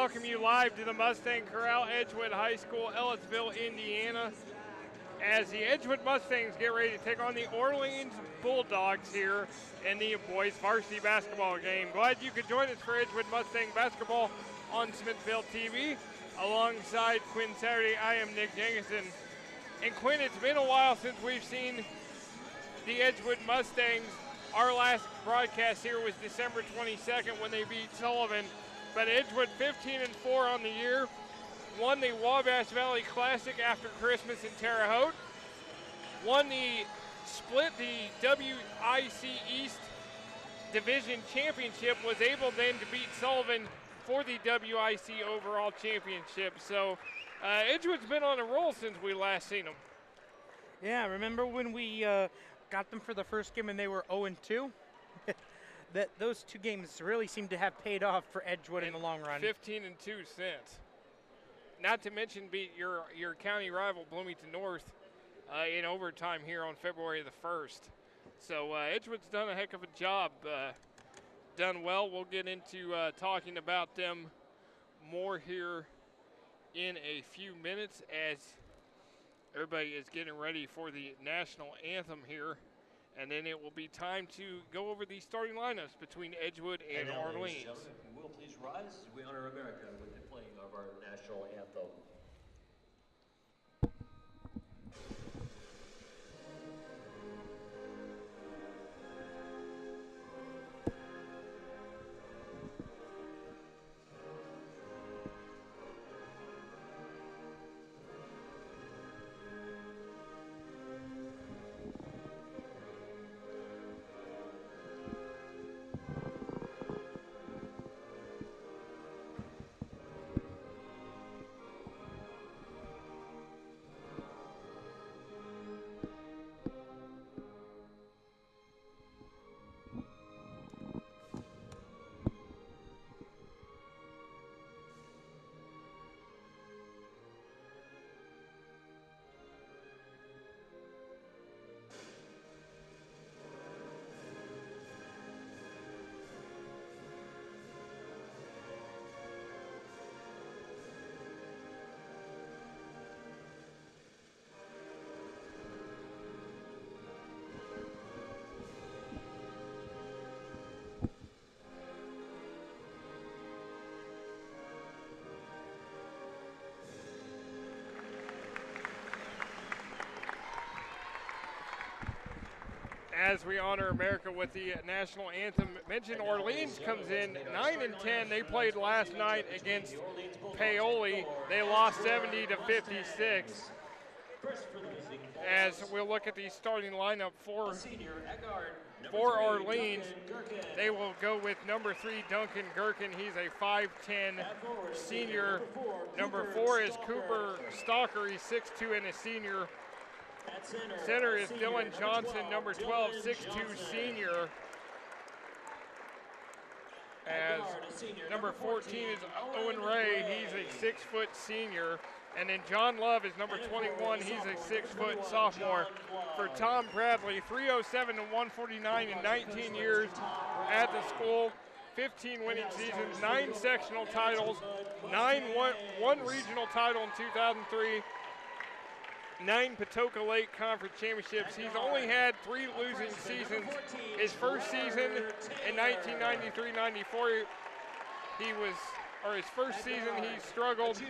welcome you live to the Mustang Corral, Edgewood High School, Ellisville, Indiana, as the Edgewood Mustangs get ready to take on the Orleans Bulldogs here in the boys varsity basketball game. Glad you could join us for Edgewood Mustang basketball on Smithville TV. Alongside Quinn Saturday, I am Nick Jenkinson. And Quinn, it's been a while since we've seen the Edgewood Mustangs. Our last broadcast here was December 22nd when they beat Sullivan. But Edgewood 15-4 on the year, won the Wabash Valley Classic after Christmas in Terre Haute, split the WIC East Division Championship, was able then to beat Sullivan for the WIC overall championship. So Edgewood's been on a roll since we last seen them. Yeah, remember when we got them for the first game and they were 0-2? That those two games really seem to have paid off for Edgewood in the long run. 15-2 since. Not to mention beat your county rival Bloomington North in overtime here on February the 1st. So Edgewood's done a heck of a job. Done well. We'll get into talking about them more here in a few minutes as everybody is getting ready for the national anthem here. And then it will be time to go over the starting lineups between Edgewood and Orleans. Will please rise as we honor America with the playing of our national anthem. As we honor America with the national anthem, mentioned Orleans comes in 9-10. They played last night against Paoli. They lost 70-56. As we'll look at the starting lineup for Orleans, they will go with number 3, Duncan Gherkin. He's a 5'10 senior. Number 4 is Cooper Stalker. He's 6'2 and a senior. Center is Dylan Johnson, number 12, 6'2 senior. As number 14 is Owen Ray, he's a 6-foot senior. And then John Love is number 21, he's a 6-foot sophomore. For Tom Bradley, 307 and 149 in 19 years at the school. 15 winning seasons, 9 sectional titles, one regional title in 2003. 9 Patoka Lake Conference championships. He's only had 3 losing seasons. His first season in 1993-94, his first season he struggled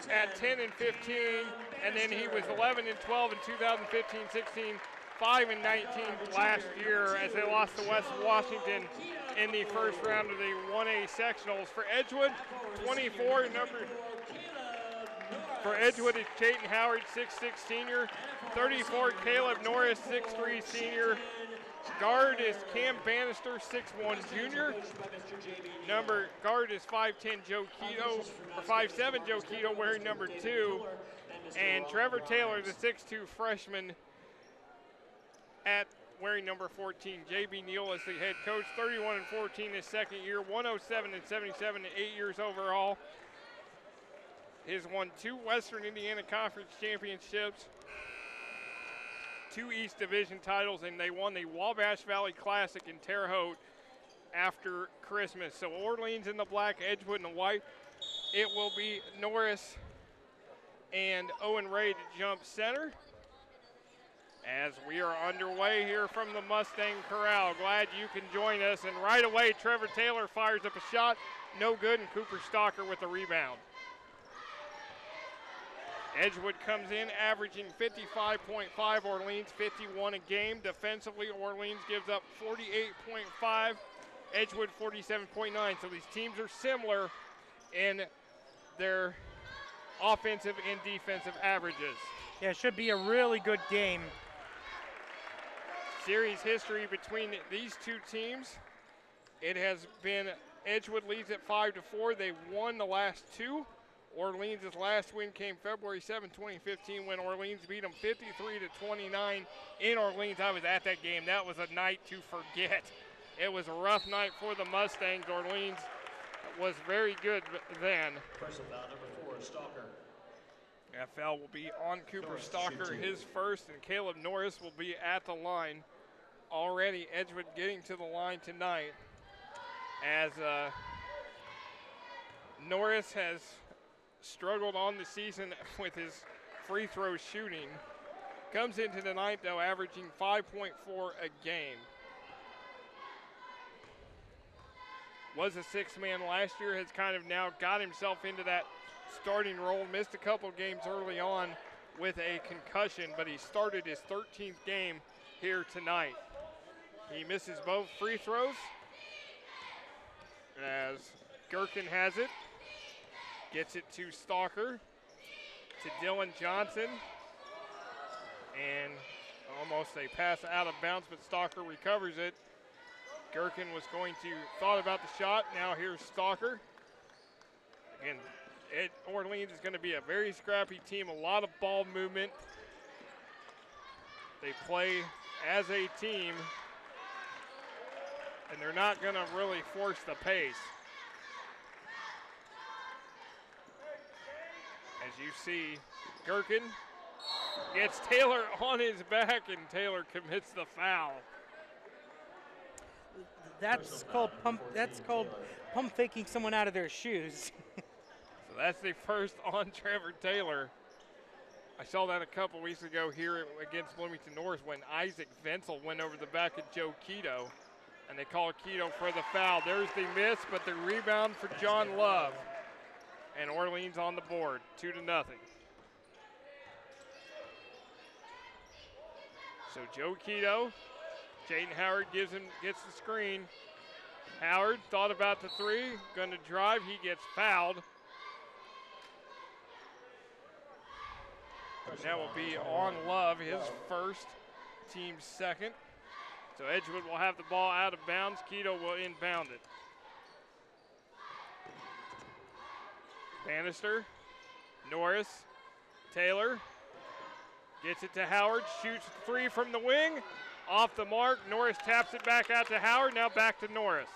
at 10-15, and then he was 11-12 in 2015-16, 5-19 last year as they lost to West Washington in the first round of the 1A sectionals. For Edgewood, 24 For Edgewood is Chayton Howard, 6'6 senior. 34, Caleb Norris, 6'3 senior. Guard is Cam Bannister, 6'1 junior. Guard is 5'10 Joe Keto, or 5'7 Joe Keto, wearing number 2. And Trevor Taylor, the 6'2 freshman, wearing number 14. J.B. Neal is the head coach, 31-14 his second year, 107-77 in 8 years overall. He's won 2 Western Indiana Conference championships, 2 East Division titles, and they won the Wabash Valley Classic in Terre Haute after Christmas. So Orleans in the black, Edgewood in the white. It will be Norris and Owen Ray to jump center. As we are underway here from the Mustang Corral. Glad you can join us. And right away, Trevor Taylor fires up a shot. No good, and Cooper Stalker with the rebound. Edgewood comes in averaging 55.5, Orleans 51 a game. Defensively, Orleans gives up 48.5, Edgewood 47.9. So these teams are similar in their offensive and defensive averages. Yeah, it should be a really good game. Series history between these two teams, it has been Edgewood leads at 5-4. They won the last two. Orleans' last win came February 7, 2015, when Orleans beat them 53-29 in Orleans. I was at that game. That was a night to forget. It was a rough night for the Mustangs. Orleans was very good then. Personal foul number 4, Stalker. That foul will be on Cooper Stalker, his first, and Caleb Norris will be at the line. Already Edgewood getting to the line tonight as Norris has struggled on the season with his free throw shooting. Comes into the night, though, averaging 5.4 a game. Was a six-man last year, has kind of now got himself into that starting role. Missed a couple games early on with a concussion, but he started his 13th game here tonight. He misses both free throws as Gherkin has it. Gets it to Stalker, to Dylan Johnson, and almost a pass out of bounds, but Stalker recovers it. Gherkin was going to, thought about the shot, now here's Stalker. Again, Orleans is going to be a very scrappy team, a lot of ball movement. They play as a team, and they're not going to really force the pace. As you see, Gherkin gets Taylor on his back, and Taylor commits the foul. That's called pump faking someone out of their shoes. So that's the first on Trevor Taylor. I saw that a couple weeks ago here against Bloomington North when Isaac Venzel went over the back of Joe Keto, and they called Keto for the foul. There's the miss, but the rebound for John Love. And Orleans on the board, 2-0. So Joe Keto, Jaden Howard gets the screen. Howard thought about the three, going to drive, he gets fouled. That will be on Love, his first, team's second. So Edgewood will have the ball out of bounds, Keto will inbound it. Bannister, Norris, Taylor, gets it to Howard, shoots three from the wing, off the mark. Norris taps it back out to Howard, now back to Norris.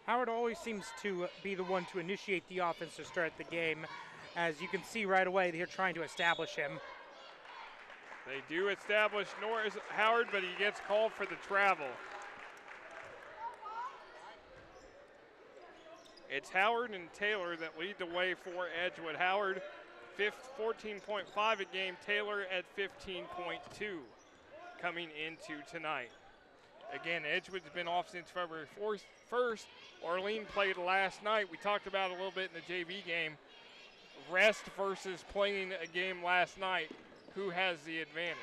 Howard always seems to be the one to initiate the offense to start the game. As you can see right away, they're trying to establish him. They do establish Howard, but he gets called for the travel. It's Howard and Taylor that lead the way for Edgewood. Howard, 14.5 a game. Taylor at 15.2 coming into tonight. Again, Edgewood's been off since February 1st. Orleans played last night. We talked about it a little bit in the JV game. Rest versus playing a game last night. Who has the advantage?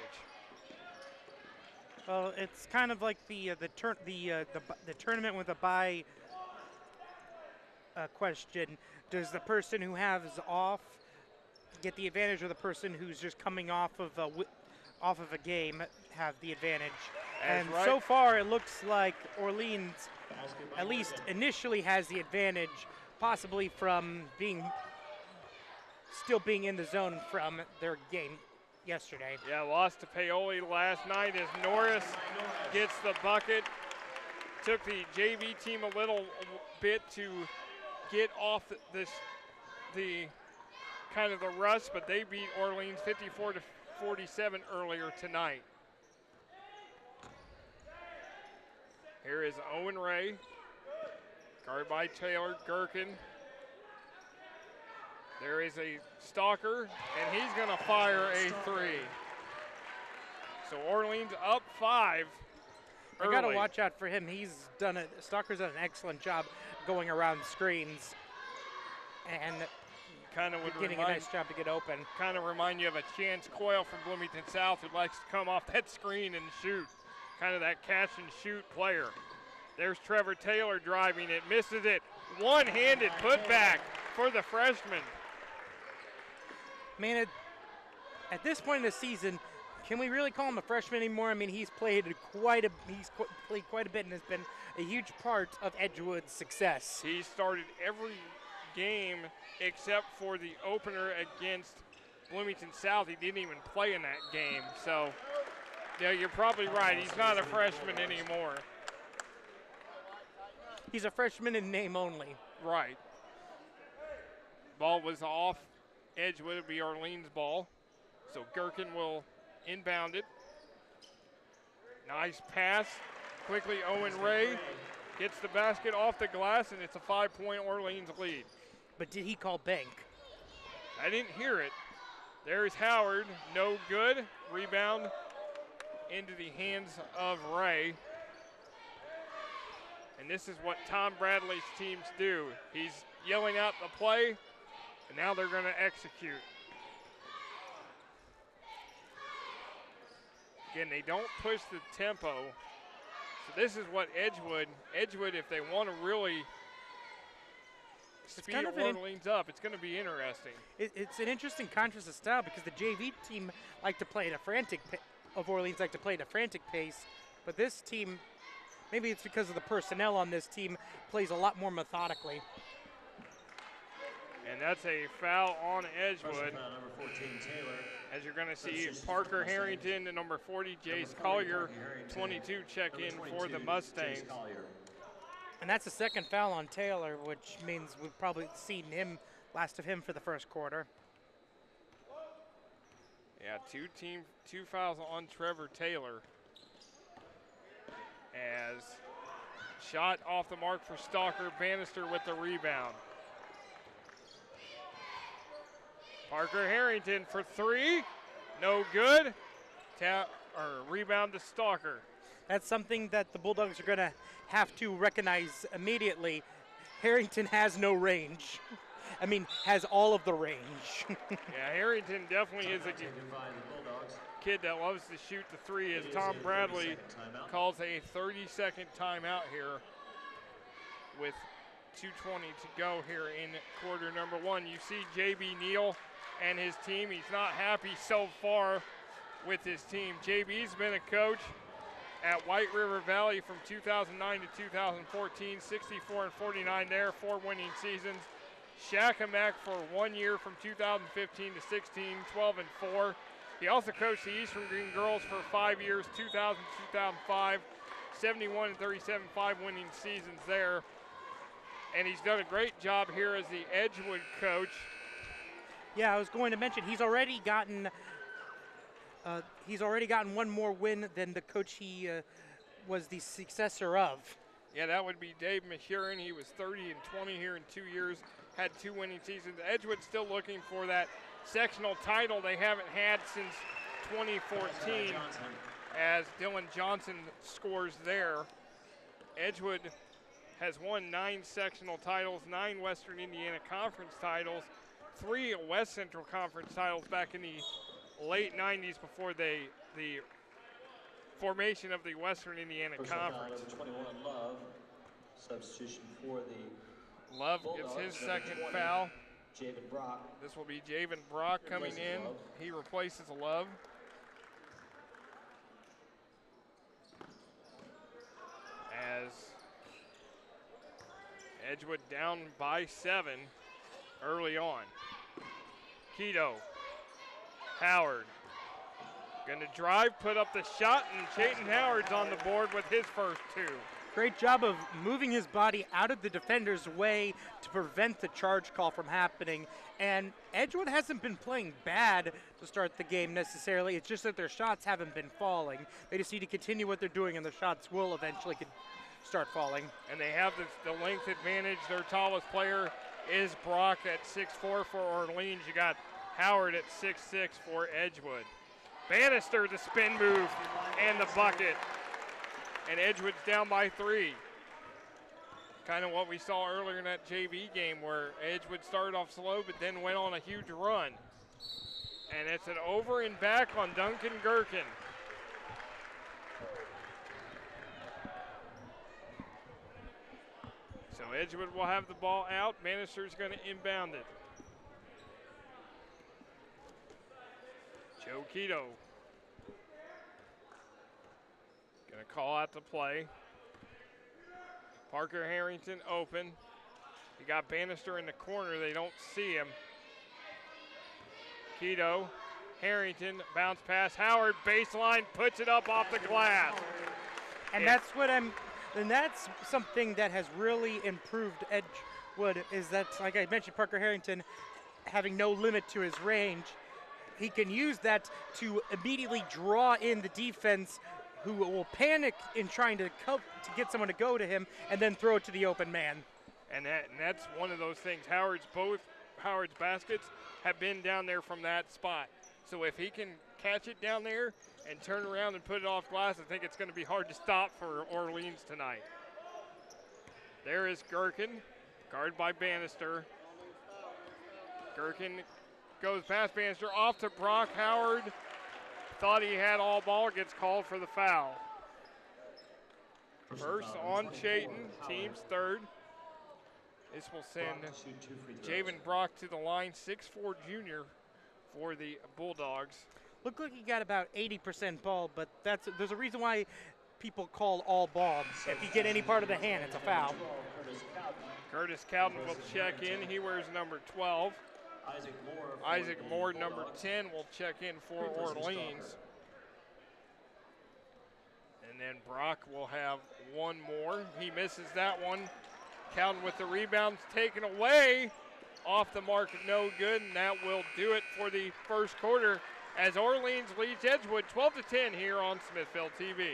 Well, it's kind of like the tournament with a bye question. Does the person who has off get the advantage, or the person who's just coming off of a game have the advantage? And right. So far, it looks like Orleans, at least initially, has the advantage, possibly from still being in the zone from their game yesterday. Yeah, lost to Paoli last night as Norris gets the bucket. Took the JV team a little bit to get off the kind of the rust, but they beat Orleans 54-47 earlier tonight. Here is Owen Ray. Guarded by Taylor Gherkin. There is a stalker, and he's going to fire a 3. So Orleans up 5. I got to watch out for him. Stalker's done an excellent job going around screens and kind of getting a nice job to get open. Kind of remind you of a Chance Coyle from Bloomington South who likes to come off that screen and shoot. Kind of that catch and shoot player. There's Trevor Taylor driving it, misses it. One-handed putback for the freshman. Man, at this point in the season, can we really call him a freshman anymore? I mean, he's played quite a bit and has been a huge part of Edgewood's success. He started every game except for the opener against Bloomington South. He didn't even play in that game. So, yeah, you're probably right. He's not a freshman anymore. He's a freshman in name only. Right. Ball was off Edgewood. It'll be Orleans' ball. So Gherkin will inbound it. Nice pass. Quickly, Owen Ray gets the basket off the glass, and it's a 5-point Orleans lead. But did he call bank? I didn't hear it. There's Howard. No good. Rebound into the hands of Ray. And this is what Tom Bradley's teams do. He's yelling out the play, and now they're going to execute. Again, they don't push the tempo. So this is what Edgewood, if they want to really speed Orleans up, it's going to be interesting. It's an interesting contrast of style because the JV team like to play at a frantic Orleans like to play at a frantic pace, but this team, maybe it's because of the personnel on this team, plays a lot more methodically. And that's a foul on Edgewood. Foul, number 14, Taylor. As you're going to see Parker Harrington, the number 40, Jace Collier, 22, check in for the Mustangs. And that's the second foul on Taylor, which means we've probably seen last of him for the first quarter. Yeah, two fouls on Trevor Taylor. As shot off the mark for Stalker, Bannister with the rebound. Parker Harrington for 3, no good. Rebound to Stalker. That's something that the Bulldogs are going to have to recognize immediately. Harrington has no range. I mean, has all of the range. Yeah, Harrington definitely is a kid that loves to shoot the 3, as Tom Bradley calls a 30-second timeout here with 2:20 to go here in quarter number 1. You see J.B. Neal and his team. He's not happy so far with his team. JB's been a coach at White River Valley from 2009 to 2014, 64-49 there, 4 winning seasons. Shakamak for 1 year from 2015 to 16, 12-4. He also coached the Eastern Green Girls for 5 years, 2000-2005, 71-37, 5 winning seasons there. And he's done a great job here as the Edgewood coach. Yeah, I was going to mention he's already gotten one more win than the coach he was the successor of. Yeah, that would be Dave Mahurin. He was 30-20 here in 2 years, had 2 winning seasons. Edgewood's still looking for that sectional title they haven't had since 2014, as Dylan Johnson scores there. Edgewood has won 9 sectional titles, 9 Western Indiana Conference titles, 3 West Central Conference titles back in the late 90s before the formation of the Western Indiana Conference. Number 21, Love. Substitution for the Love Bulldogs, gets his number second 20, foul. Javen Brock. This will be Javen Brock coming in. Love. He replaces Love. As Edgewood down by 7 early on. Keto. Howard. Going to drive, put up the shot, and Chayton Howard's on the board with his first 2. Great job of moving his body out of the defender's way to prevent the charge call from happening. And Edgewood hasn't been playing bad to start the game necessarily. It's just that their shots haven't been falling. They just need to continue what they're doing, and the shots will eventually start falling. And they have the length advantage. Their tallest player is Brock at 6'4" for Orleans. You got Howard at 6'6" for Edgewood. Bannister, the spin move, and the bucket. And Edgewood's down by 3. Kind of what we saw earlier in that JV game where Edgewood started off slow but then went on a huge run. And it's an over and back on Duncan Gherkin. So Edgewood will have the ball out. Bannister's going to inbound it. Joe Quito going to call out the play. Parker Harrington open. You got Bannister in the corner. They don't see him. Quito, Harrington, bounce pass. Howard, baseline, puts it up off the glass. And that's something that has really improved Edgewood, is that, like I mentioned, Parker Harrington having no limit to his range. He can use that to immediately draw in the defense, who will panic in trying to get someone to go to him and then throw it to the open man. And that's one of those things. Both Howard's baskets have been down there from that spot. So if he can catch it down there and turn around and put it off glass, I think it's going to be hard to stop for Orleans tonight. There is Gherkin, guarded by Bannister. Gherkin goes past Bannister, off to Brock. Howard thought he had all ball, gets called for the foul. First on Chayton, team's third. This will send Javen Brock to the line, 6'4" junior for the Bulldogs. Looked like he got about 80% ball, but there's a reason why people call all ball. If you get any part of the hand, it's a foul. Curtis Cowden will check in. He wears number 12. Isaac Moore, number 10, will check in for Orleans. And then Brock will have one more. He misses that one. Cowden with the rebounds taken away. Off the mark, no good, and that will do it for the first quarter as Orleans leads Edgewood 12-10 here on Smithville TV.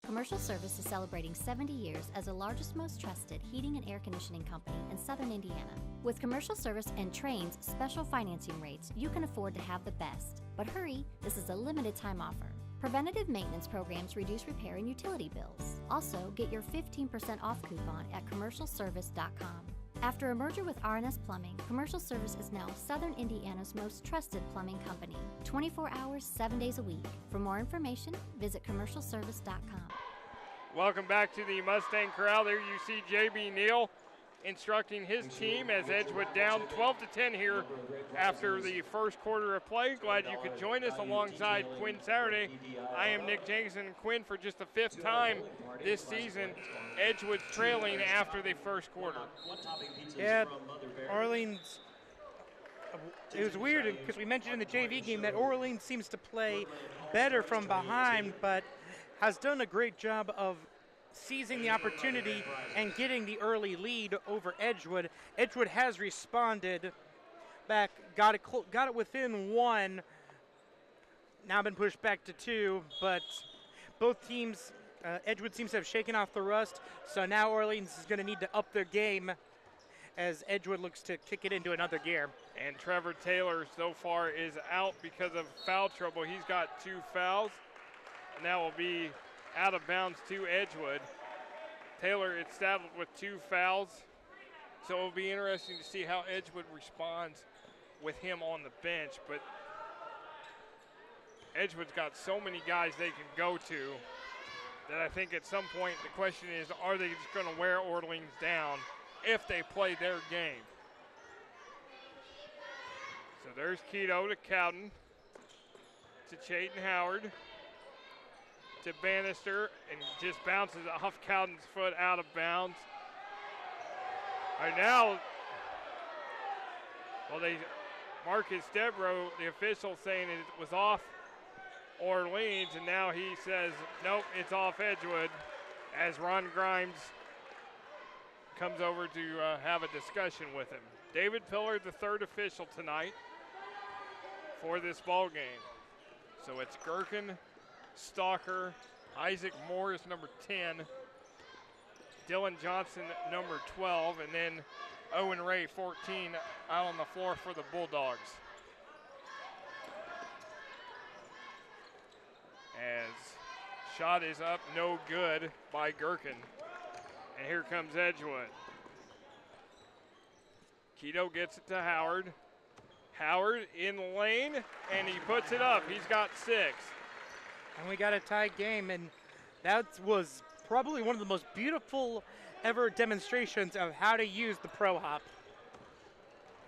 Commercial Service is celebrating 70 years as the largest, most trusted heating and air conditioning company in southern Indiana. With Commercial Service and Train's special financing rates, you can afford to have the best. But hurry, this is a limited time offer. Preventative maintenance programs reduce repair and utility bills. Also, get your 15% off coupon at commercialservice.com. After a merger with R&S Plumbing, Commercial Service is now Southern Indiana's most trusted plumbing company. 24 hours, 7 days a week. For more information, visit commercialservice.com. Welcome back to the Mustang Corral. There you see J.B. Neal instructing his team as Edgewood down 12-10 here after the first quarter of play. Glad you could join us alongside Quinn Saturday. I am Nick Jenkinson, and Quinn, for just the 5th time this season, Edgewood's trailing after the first quarter. Yeah, Orleans, it was weird because we mentioned in the JV game that Orleans seems to play better from behind, but has done a great job of seizing the opportunity and getting the early lead over Edgewood. Edgewood has responded back, got it within 1, now been pushed back to 2, but both teams, Edgewood seems to have shaken off the rust, so now Orleans is going to need to up their game as Edgewood looks to kick it into another gear. And Trevor Taylor so far is out because of foul trouble. He's got 2 fouls, and that will be out of bounds to Edgewood. Taylor is saddled with 2 fouls, so it will be interesting to see how Edgewood responds with him on the bench. But Edgewood's got so many guys they can go to that I think at some point the question is, are they just going to wear Orleans down if they play their game? So there's Quito to Cowden, to Chayton Howard, to Bannister, and just bounces off Cowden's foot out of bounds. All right, now, Marcus Debro, the official, saying it was off Orleans, and now he says, nope, it's off Edgewood, as Ron Grimes comes over to have a discussion with him. David Pillar, the 3rd official tonight for this ball game. So it's Gherkin, Stalker, Isaac Moore is number 10. Dylan Johnson, number 12. And then Owen Ray, 14, out on the floor for the Bulldogs. As shot is up, no good by Gherkin. And here comes Edgewood. Keto gets it to Howard. Howard in the lane, and he puts it up. He's got 6. And we got a tight game, and that was probably one of the most beautiful ever demonstrations of how to use the pro hop.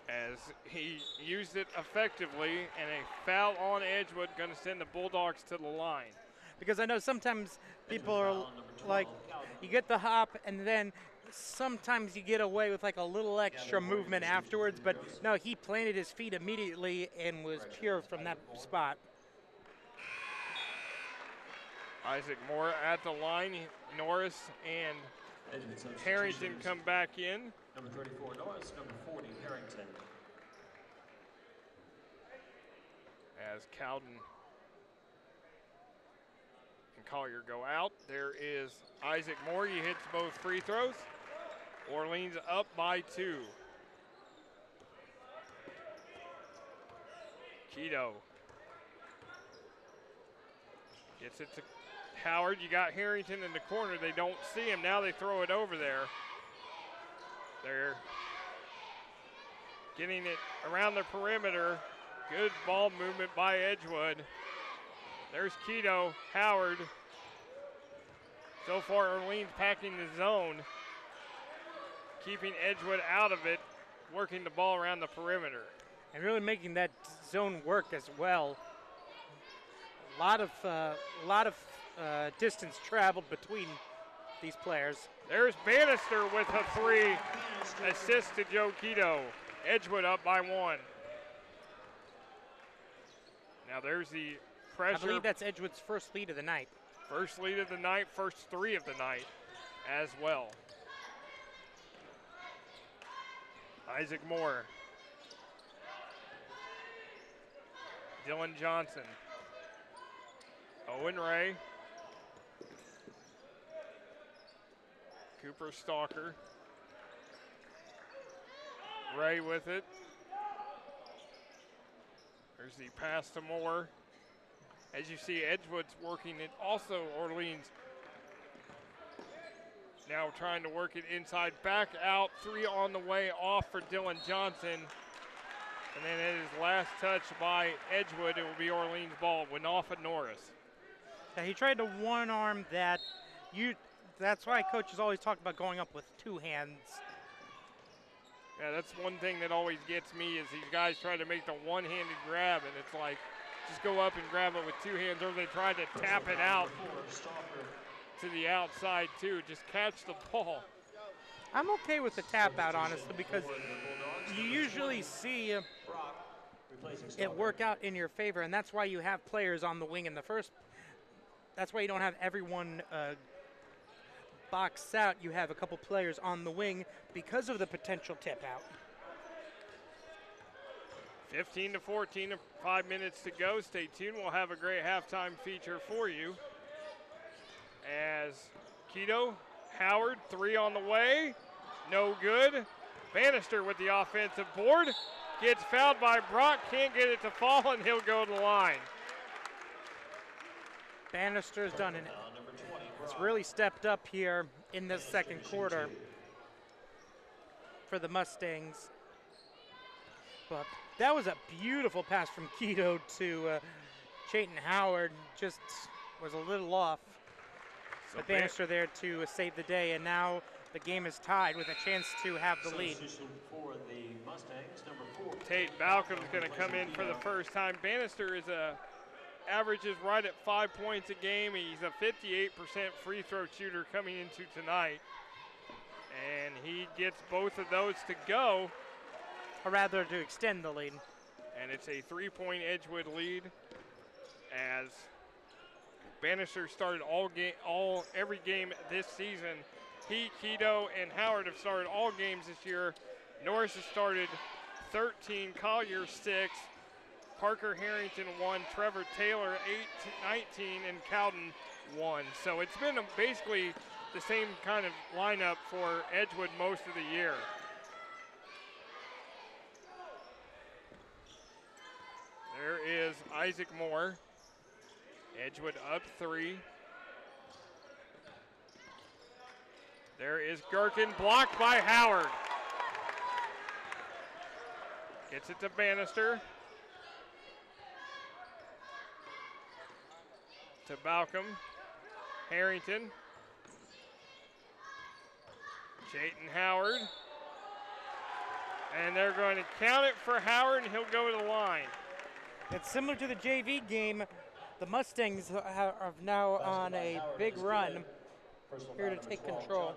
As he used it effectively, and a foul on Edgewood going to send the Bulldogs to the line. Because I know sometimes people are like, you get the hop, and then sometimes you get away with like a little extra movement afterwards, but no, he planted his feet immediately and was pure from that spot. Isaac Moore at the line. Norris and Harrington come back in. Number 34, Norris. Number 40, Harrington. As Cowden and Collier go out, there is Isaac Moore. He hits both free throws. Orleans up by 2. Keto gets it to Howard. You got Harrington in the corner. They don't see him. Now they throw it over there. They're getting it around the perimeter. Good ball movement by Edgewood. There's Keto, Howard. So far, Orleans packing the zone, keeping Edgewood out of it, working the ball around the perimeter. And really making that zone work as well. A lot of distance traveled between these players. There's Bannister with a 3, assist to Joe Keto. Edgewood up by 1. Now there's the pressure. I believe that's Edgewood's first lead of the night. First lead of the night, first 3 of the night as well. Isaac Moore. Dylan Johnson. Owen Ray. Cooper Stalker. Ray with it. There's the pass to Moore. As you see, Edgewood's working it. Also, Orleans now trying to work it inside. Back out, 3 on the way off for Dylan Johnson. And then it is last touch by Edgewood. It will be Orleans ball. Went off of Norris. Yeah, he tried to one-arm that. That's why coaches always talk about going up with 2 hands. Yeah, that's one thing that always gets me is these guys try to make the one-handed grab, and it's like, just go up and grab it with 2 hands, or they try to tap it out to the outside too. Just catch the ball. I'm okay with the tap out, honestly, because you usually see it work out in your favor, and that's why you have players on the wing in the first. That's why you don't have everyone boxed out. You have a couple players on the wing because of the potential tip out. 15-14, 5 minutes to go. Stay tuned. We'll have a great halftime feature for you. As Keto, Howard, 3 on the way. No good. Bannister with the offensive board. Gets fouled by Brock. Can't get it to fall, and he'll go to the line. Bannister's done it. It's really stepped up here in this second quarter for the Mustangs. But that was a beautiful pass from Keto to Chayton Howard. Just was a little off. So But Bannister there to save the day, and now the game is tied with a chance to have the lead. For the Mustangs, number 4. Tate Balcom's going to come in for the first time. Bannister is averages right at 5 points a game. He's a 58% free throw shooter coming into tonight. And he gets both of those to go. Or rather, to extend the lead. And it's a 3-point Edgewood lead as Bannister started every game this season. He, Keto, and Howard have started all games this year. Norris has started 13, Collier 6, Parker Harrington 1, Trevor Taylor 8-19, and Cowden 1. So it's been basically the same kind of lineup for Edgewood most of the year. There is Isaac Moore. Edgewood up 3. There is Gherkin, blocked by Howard. Gets it to Bannister. To Balcom. Harrington. Jayton Howard. And they're going to count it for Howard, and he'll go to the line. It's similar to the JV game. The Mustangs are now on a big run here to take control.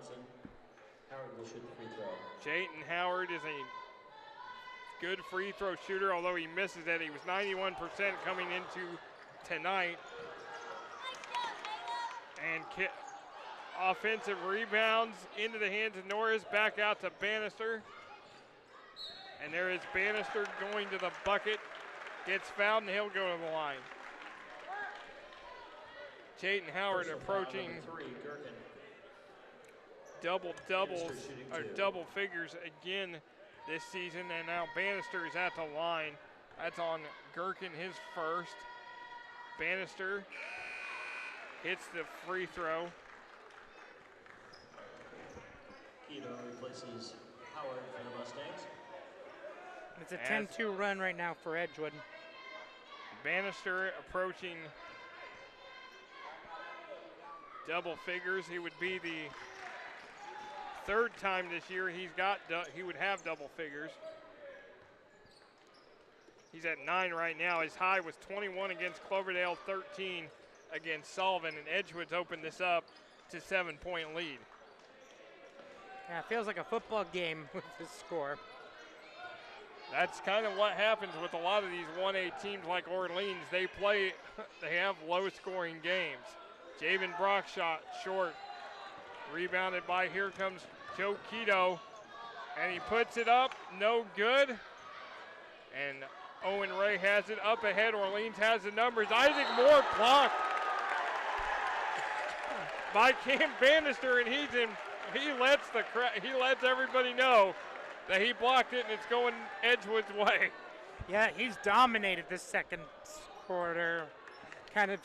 Howard will shoot the free throw. Jayton Howard is a good free throw shooter, although he misses it. He was 91% coming into tonight. And offensive rebounds into the hands of Norris, back out to Bannister. And there is Bannister going to the bucket. Gets fouled, and he'll go to the line. Jayton Howard approaching double figures again this season, and now Bannister is at the line. That's on Gherkin, his first. Bannister hits the free throw. Keto replaces Howard for the Mustangs. It's a 10-2 run right now for Edgewood. Bannister approaching double figures. He would be the third time this year he would have double figures. He's at 9 right now. His high was 21 against Cloverdale, 13 against Sullivan, and Edgewood's opened this up to 7-point lead. Yeah, it feels like a football game with this score. That's kind of what happens with a lot of these 1A teams like Orleans. They have low-scoring games. Javen Brock shot short. Rebounded by, here comes Joe Keto. And he puts it up, no good. And Owen Ray has it up ahead. Orleans has the numbers. Isaac Moore blocked by Cam Bannister, and he lets everybody know that he blocked it, and it's going Edgewood's way. Yeah, he's dominated this second quarter. Kind of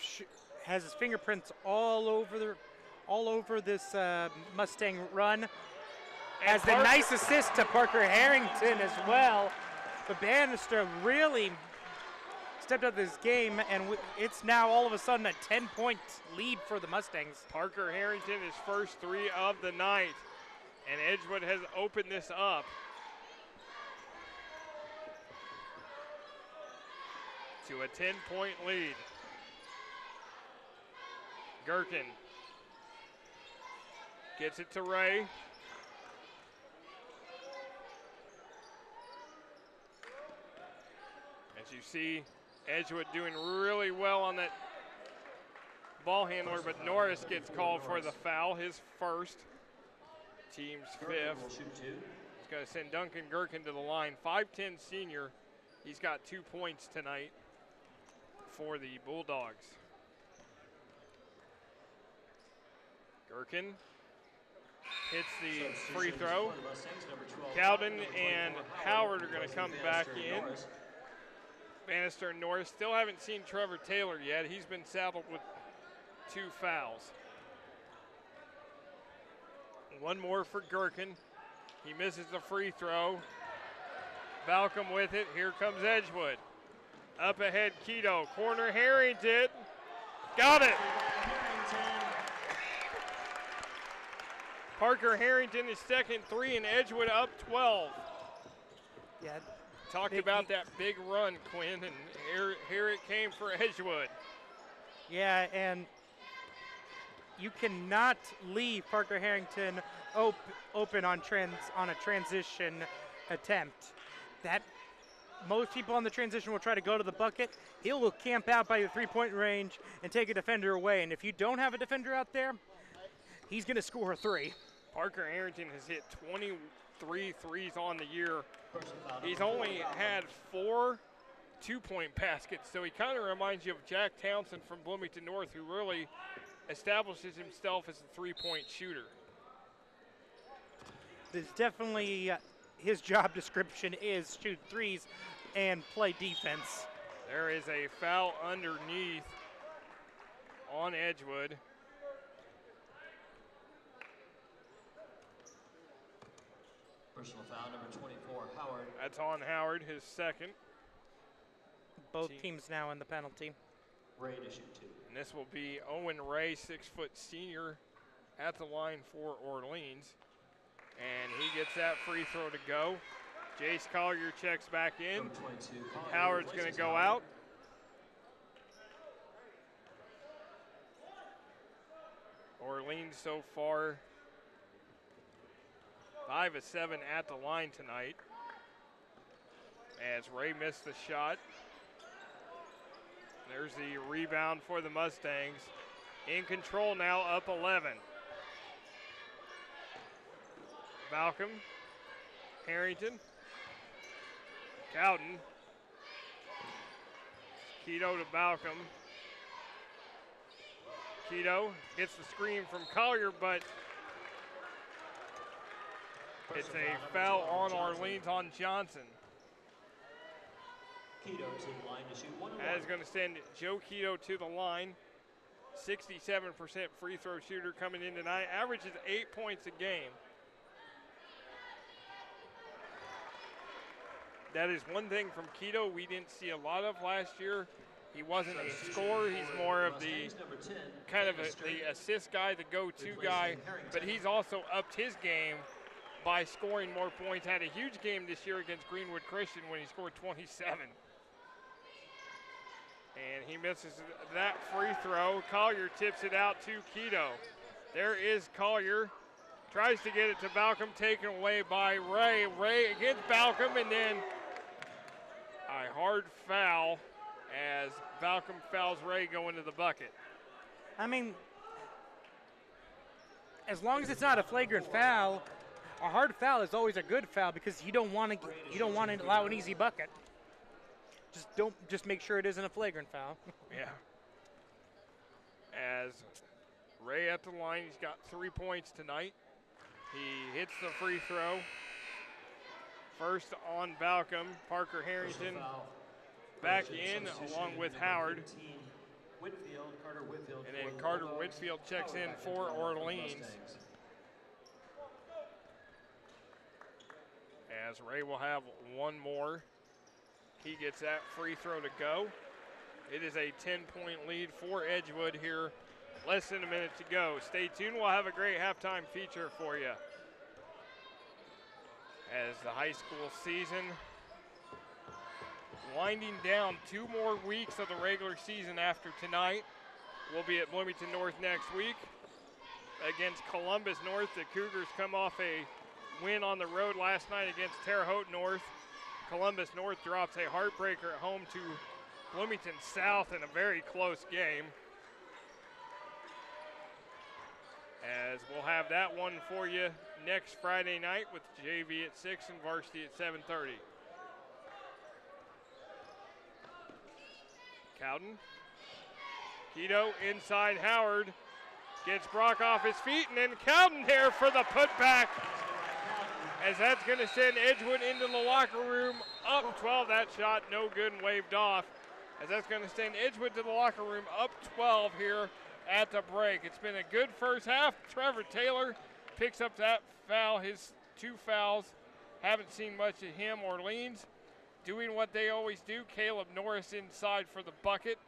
has his fingerprints all over this Mustang run. Has the nice assist to Parker Harrington as well. But Bannister really stepped up this game, and it's now all of a sudden a 10-point lead for the Mustangs. Parker Harrington, his first 3 of the night, and Edgewood has opened this up. To a 10-point lead. Gherkin gets it to Ray. As you see, Edgewood doing really well on that ball handler, but Norris gets called for the foul, his first, team's 5th. He's going to send Duncan Gherkin to the line. 5'10 senior. He's got 2 points tonight for the Bulldogs. Gherkin hits the free throw. Cowden and Howard are going to come back in. Bannister and Norris still haven't seen Trevor Taylor yet. He's been saddled with 2 fouls. One more for Gherkin. He misses the free throw. Balcom with it. Here comes Edgewood. Up ahead, Keto. Corner, Harrington. Got it. Parker Harrington is second 3, and Edgewood up 12. Yeah. Talked about that big run, Quinn, and here it came for Edgewood. Yeah, and you cannot leave Parker Harrington open on a transition attempt. That most people on the transition will try to go to the bucket. He will camp out by the 3-point range and take a defender away. And if you don't have a defender out there, he's going to score a 3. Parker Harrington has hit 23 threes on the year. He's only had 4 2-point baskets. So he kind of reminds you of Jack Townsend from Bloomington North, who really establishes himself as a 3-point shooter. There's definitely his job description is shoot threes and play defense. There is a foul underneath on Edgewood. Personal foul number 24, Howard. That's on Howard, his second. Both teams now in the penalty. Ray to shoot 2. And this will be Owen Ray, 6-foot senior, at the line for Orleans. And he gets that free throw to go. Jace Collier checks back in. Number 22, Collier Howard's going to replaces go Howard. out. Orleans so far 5 of 7 at the line tonight. As Ray missed the shot. There's the rebound for the Mustangs. In control now, up 11. Malcolm, Harrington, Cowden, Keto to Malcolm. Keto gets the screen from Collier, but it's a foul on Orleans on Johnson. Keto to the line to shoot 1 That is going to send Joe Keto to the line. 67% free throw shooter coming in tonight. Averages 8 points a game. That is one thing from Keto we didn't see a lot of last year. He wasn't a scorer. He's more of the kind of the assist guy, the go-to guy. But he's also upped his game by scoring more points. Had a huge game this year against Greenwood Christian when he scored 27. And he misses that free throw. Collier tips it out to Keto. There is Collier. Tries to get it to Balcom, taken away by Ray. Ray against Balcom, and then a hard foul as Balcom fouls Ray going to the bucket. I mean, as long as it's not a flagrant foul, a hard foul is always a good foul because you don't want to allow an easy bucket. Just make sure it isn't a flagrant foul. Yeah. As Ray at the line, he's got 3 points tonight. He hits the free throw. First on Balcom, Parker Harrington back in along with Howard. And then Carter Whitfield checks in for Orleans. As Ray will have one more. He gets that free throw to go. It is a 10-point lead for Edgewood here. Less than a minute to go. Stay tuned. We'll have a great halftime feature for you. As the high school season winding down, 2 more weeks of the regular season after tonight. We'll be at Bloomington North next week against Columbus North. The Cougars come off a win on the road last night against Terre Haute North. Columbus North drops a heartbreaker at home to Bloomington South in a very close game. As we'll have that one for you next Friday night with JV at 6 and varsity at 7:30. Cowden. Keto inside Howard. Gets Brock off his feet, and then Cowden there for the putback. As that's going to send Edgewood into the locker room up 12. That shot no good and waved off. As that's going to send Edgewood to the locker room up 12 here at the break. It's been a good first half. Trevor Taylor picks up that foul, his 2 fouls. Haven't seen much of him. Orleans doing what they always do. Caleb Norris inside for the bucket.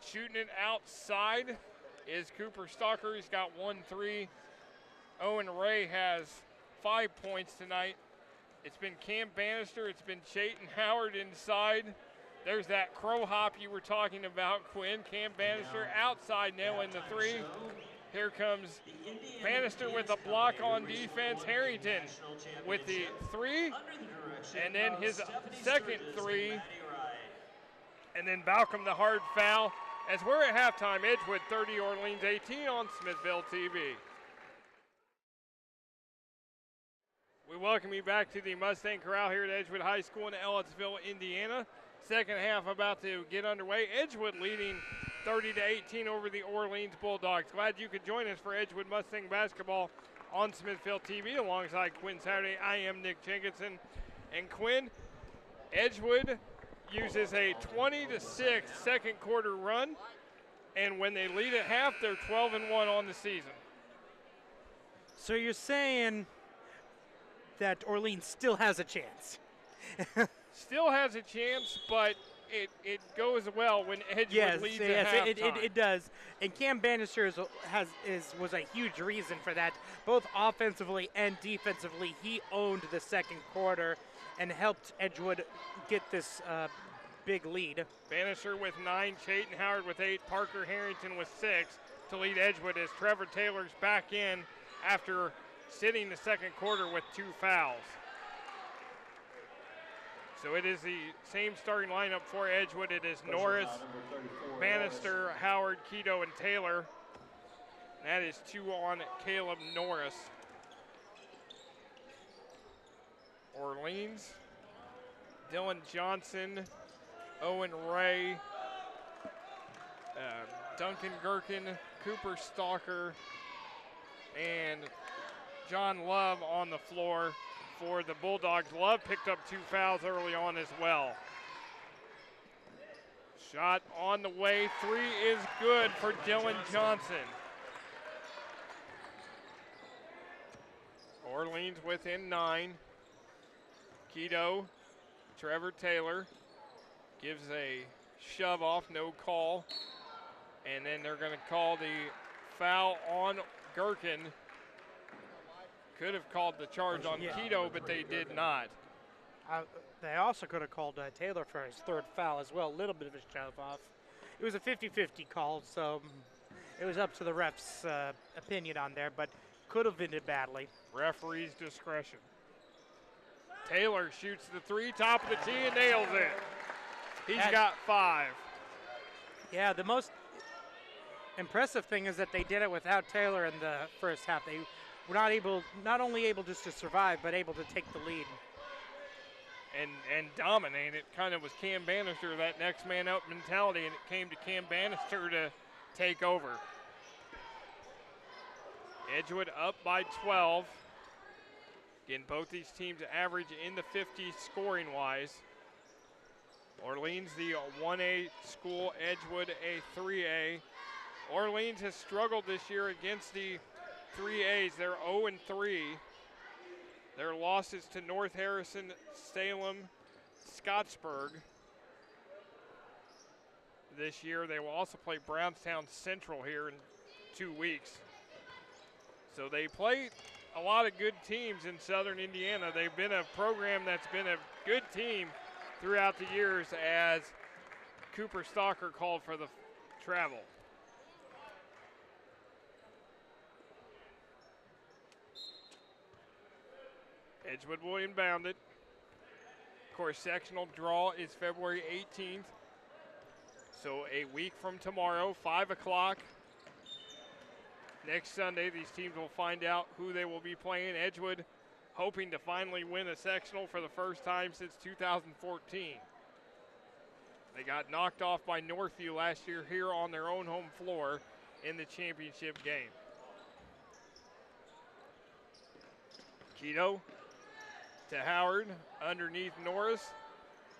Shooting it outside is Cooper Stalker. He's got 1 3. Owen Ray has 5 points tonight. It's been Cam Bannister. It's been Chayton Howard inside. There's that crow hop you were talking about, Quinn. Cam Bannister outside now in the 3. Here comes Bannister with a block on defense. Harrington with the 3. And then his second 3. And then Balcom the hard foul. As we're at halftime, Edgewood 30, Orleans 18 on Smithville TV. We welcome you back to the Mustang Corral here at Edgewood High School in Ellettsville, Indiana. Second half about to get underway. Edgewood leading 30-18 over the Orleans Bulldogs. Glad you could join us for Edgewood Mustang basketball on Smithville TV alongside Quinn Saturday. I am Nick Jenkinson. And Quinn, Edgewood uses a 20-6 second quarter run, and when they lead at half, they're 12-1 on the season. So you're saying that Orleans still has a chance? Still has a chance, but it goes well when Edgewood leads at halftime. It does. And Cam Bannister was a huge reason for that. Both offensively and defensively, he owned the second quarter and helped Edgewood get this big lead. Bannister with 9, Chayton Howard with 8, Parker Harrington with 6 to lead Edgewood as Trevor Taylor's back in after sitting the second quarter with 2 fouls. So it is the same starting lineup for Edgewood. It is Norris, Bannister, Howard, Keto, and Taylor. That is 2 on Caleb Norris. Orleans, Dylan Johnson, Owen Ray, Duncan Gherkin, Cooper Stalker, and John Love on the floor for the Bulldogs. Love picked up 2 fouls early on as well. Shot on the way, 3 is good for Dylan Johnson. Orleans within 9. Keto, Trevor Taylor gives a shove off, no call. And then they're going to call the foul on Gherkin. Could have called the charge on Keto, but they did not. They also could have called Taylor for his 3rd foul as well, a little bit of a shove off. It was a 50-50 call, so it was up to the ref's opinion on there, but could have ended badly. Referee's discretion. Taylor shoots the 3, top of the tee, and nails it. He's got 5. Yeah, the most impressive thing is that they did it without Taylor in the first half. They were not only able just to survive, but able to take the lead. And dominate. It kind of was Cam Bannister, that next man up mentality, and it came to Cam Bannister to take over. Edgewood up by 12. Again, both these teams average in the 50s scoring-wise. Orleans, the 1A school, Edgewood, a 3A. Orleans has struggled this year against the 3As. They're 0-3. Their losses to North Harrison, Salem, Scottsburg. This year, they will also play Brownstown Central here in 2 weeks. So they play a lot of good teams in Southern Indiana. They've been a program that's been a good team throughout the years as Cooper Stalker called for the travel. Edgewood will inbound it. Of course, sectional draw is February 18th. So a week from tomorrow, 5 o'clock. Next Sunday, these teams will find out who they will be playing. Edgewood hoping to finally win a sectional for the first time since 2014. They got knocked off by Northview last year here on their own home floor in the championship game. Keto to Howard, underneath Norris.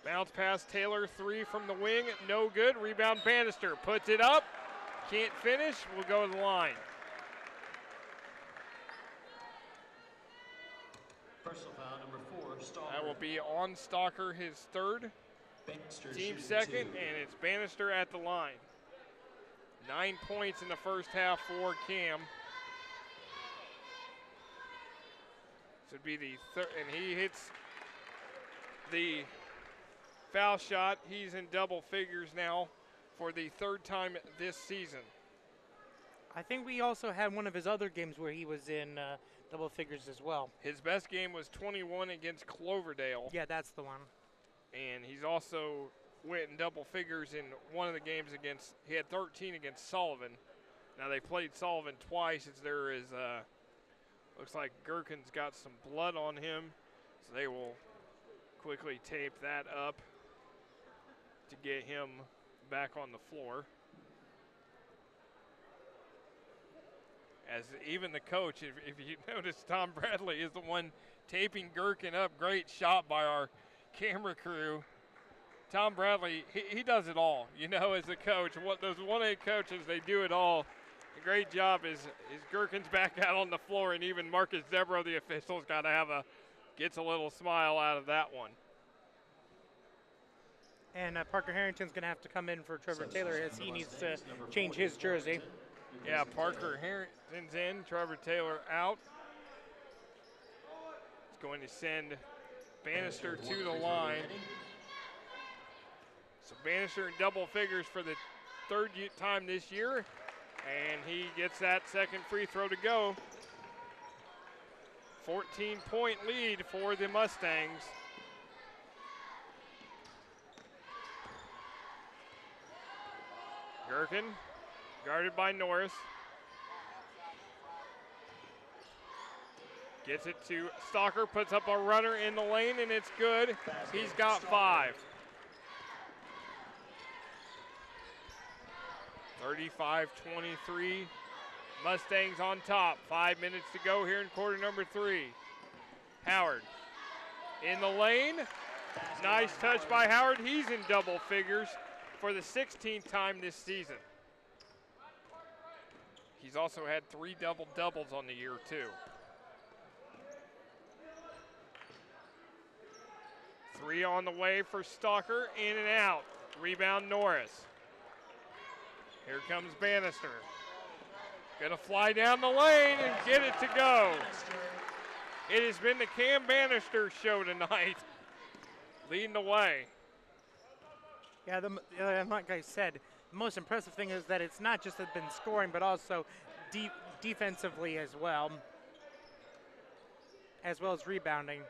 Bounce pass Taylor, 3 from the wing, no good. Rebound Bannister, puts it up, can't finish, will go to the line. Personal foul number 4, Stalker. That will be on Stalker, his 3rd. Bannister Team shooting 2nd, 2. and it's Bannister at the line. 9 points in the first half for Cam. This would be the 3rd, and he hits the foul shot. He's in double figures now for the 3rd time this season. I think we also had one of his other games where he was in double figures as well. His best game was 21 against Cloverdale. Yeah, that's the one. And he's also went in double figures in one of the games against, he had 13 against Sullivan. Now they played Sullivan twice as there is, looks like Gherkin's got some blood on him. So they will quickly tape that up. to get him back on the floor. As even the coach, if you notice, Tom Bradley is the one taping Gherkin up. Great shot by our camera crew. Tom Bradley, he does it all, you know, as a coach. What those 1A coaches, they do it all. A great job is Gherkin's back out on the floor, and even Marcus Devereaux, the official's got to gets a little smile out of that one. And Parker Harrington's going to have to come in for Trevor Taylor as he needs to change his jersey. Yeah, Parker Harrington's in, Trevor Taylor out. It's going to send Bannister to the line. So Bannister in double figures for the third time this year, and he gets that second free throw to go. 14-point lead for the Mustangs. Gherkin guarded by Norris. Gets it to Stalker, puts up a runner in the lane, and it's good. He's got 5. 35-23. Mustangs on top. 5 minutes to go here in quarter number 3. Howard in the lane. Nice touch by Howard. He's in double figures for the 16th time this season. He's also had 3 double-doubles on the year, too. 3 on the way for Stalker. In and out. Rebound Norris. Here comes Bannister. Gonna fly down the lane and get it to go. It has been the Cam Bannister show tonight, leading the way. Yeah, like I said, the most impressive thing is that it's not just been scoring, but also defensively as well as rebounding.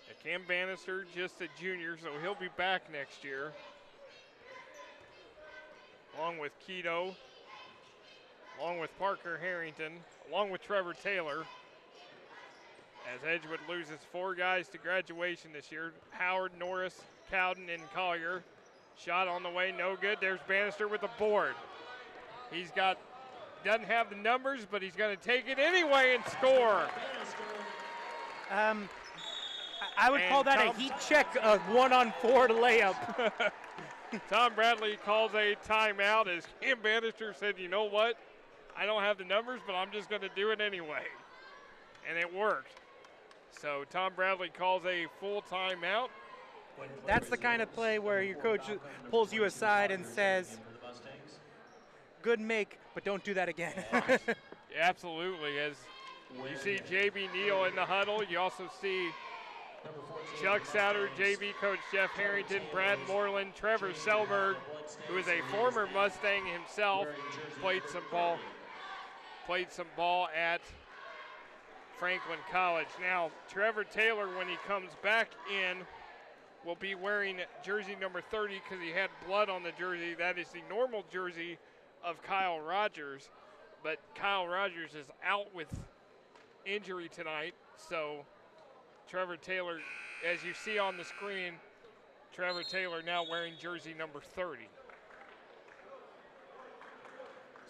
Yeah, Cam Bannister, just a junior, so he'll be back next year. Along with Keto, along with Parker Harrington, along with Trevor Taylor. As Edgewood loses 4 guys to graduation this year. Howard, Norris, Cowden, and Collier. Shot on the way, no good. There's Bannister with the board. Doesn't have the numbers, but he's going to take it anyway and score. I would call that a heat check, a 1-on-4 layup. Tom Bradley calls a timeout as Cam Bannister said, you know what? I don't have the numbers, but I'm just going to do it anyway. And it worked. So Tom Bradley calls a full timeout. That's the kind of play where your coach pulls you aside and says, good make, but don't do that again. Absolutely. As you see J.B. Neal in the huddle, you also see Chuck Souter, JV coach Jeff Harrington, Brad Moreland, Trevor Selberg, who is a former Mustang himself, played some ball at Franklin College. Now, Trevor Taylor, when he comes back in, will be wearing jersey number 30 because he had blood on the jersey. That is the normal jersey of Kyle Rogers, but Kyle Rogers is out with injury tonight, so Trevor Taylor, as you see on the screen, Trevor Taylor now wearing jersey number 30.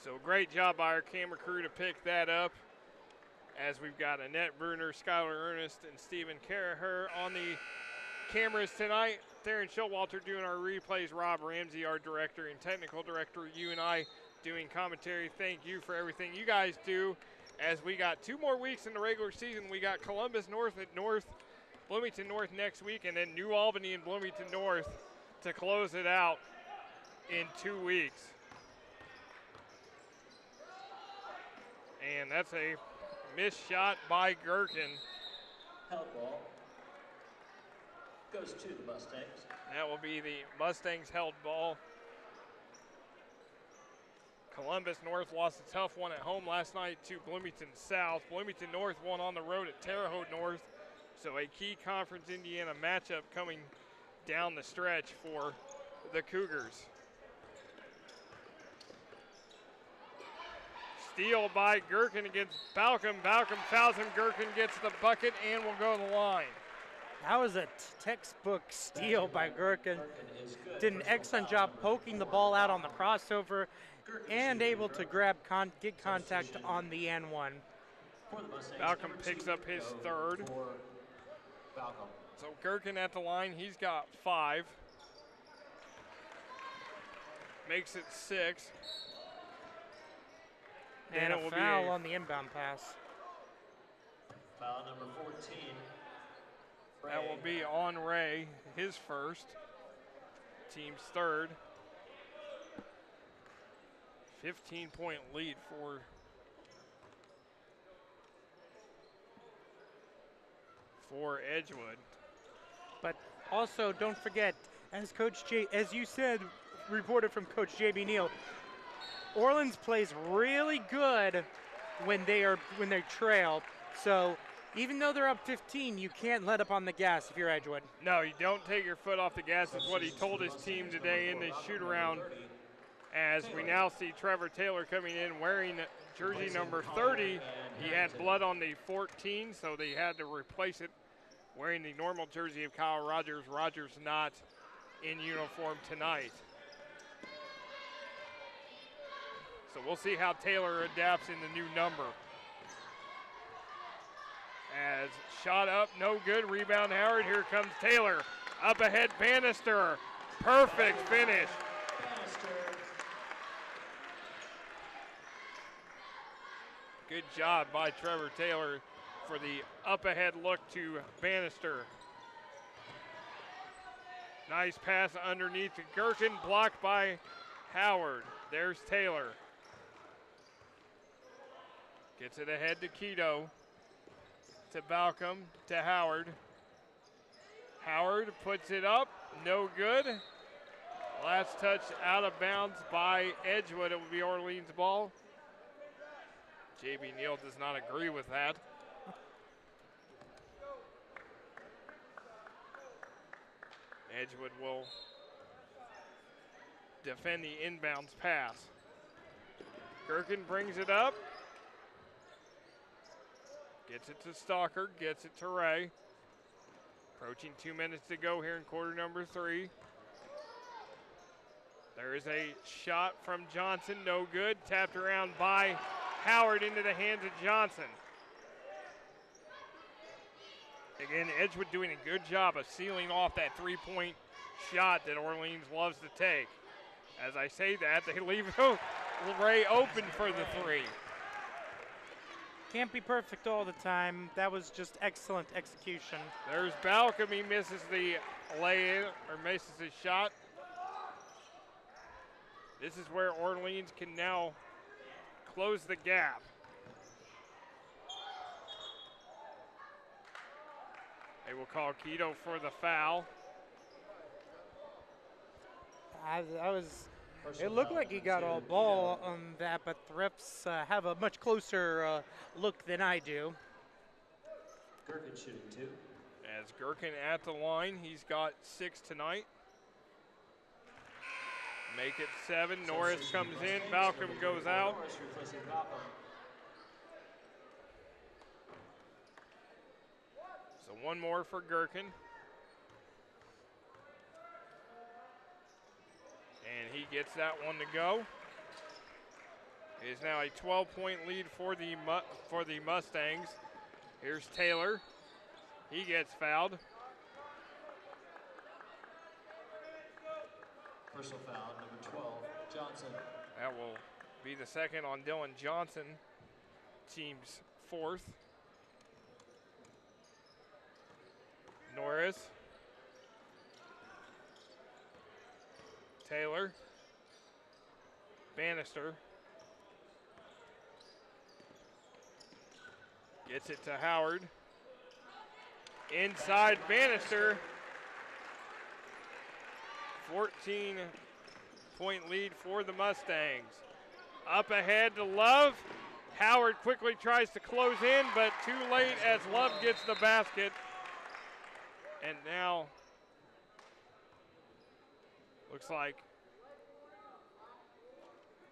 So great job by our camera crew to pick that up, as we've got Annette Bruner, Skylar Ernest, and Stephen Caraher on the cameras tonight. Theron Showalter doing our replays, Rob Ramsey, our director and technical director, you and I doing commentary. Thank you for everything you guys do. As we got 2 more weeks in the regular season, we got Columbus North at Bloomington North next week, and then New Albany and Bloomington North to close it out in 2 weeks. And that's a missed shot by Gherkin. Held ball goes to the Mustangs. That will be the Mustangs held ball. Columbus North lost a tough one at home last night to Bloomington South. Bloomington North won on the road at Terre Haute North. So a key Conference Indiana matchup coming down the stretch for the Cougars. Steal by Gherkin against Balcom. Balcom fouls him. Gherkin gets the bucket and will go to the line. That was a textbook steal by Gherkin. Did an excellent job poking the ball out on the crossover and able to get contact on the N1. Malcolm picks up his third. So Gherkin at the line, he's got 5. Makes it 6. And a foul on the inbound pass. Foul number 14. That will be on Ray, his first. Team's third. 15-point lead for Edgewood. But also, don't forget, as you said, reported from Coach J.B. Neal, Orleans plays really good when they trail. So even though they're up 15, you can't let up on the gas if you're Edgewood. No, you don't take your foot off the gas is what he told his team today in the shoot-around, as we now see Trevor Taylor coming in wearing jersey number 30. He had blood on the 14, so they had to replace it wearing the normal jersey of Kyle Rogers. Rogers not in uniform tonight. So we'll see how Taylor adapts in the new number. As shot up, no good. Rebound Howard. Here comes Taylor. Up ahead, Bannister. Perfect finish. Good job by Trevor Taylor for the up ahead look to Bannister. Nice pass underneath to Gherkin, blocked by Howard. There's Taylor. Gets it ahead to Keto. To Balcom, to Howard. Howard puts it up, no good. Last touch out of bounds by Edgewood. It will be Orleans ball. J.B. Neal does not agree with that. Edgewood will defend the inbounds pass. Gherkin brings it up. Gets it to Stalker, gets it to Ray. Approaching 2 minutes to go here in quarter number 3. There is a shot from Johnson, no good. Tapped around by Howard into the hands of Johnson. Again, Edgewood doing a good job of sealing off that three-point shot that Orleans loves to take. As I say that, they leave Ray open for the 3. Can't be perfect all the time. That was just excellent execution. There's Balcom. He misses the lay-in, or misses his shot. This is where Orleans can now close the gap. They will call Keto for the foul. It looked like he got all ball on that, but the refs have a much closer look than I do. Gherkin shooting 2. As Gherkin at the line, he's got 6 tonight. Make it 7. Norris comes in. Balcom goes out. Norris replacing Malcolm. So one more for Gherkin. And he gets that one to go. It is now a 12-point lead for the Mustangs. Here's Taylor. He gets fouled. Personal foul, number 12, Johnson. That will be the second on Dylan Johnson, team's 4th. Norris. Taylor. Bannister. Gets it to Howard. Inside Bannister. 14-point lead for the Mustangs. Up ahead to Love. Howard quickly tries to close in, but too late as Love gets the basket. And now looks like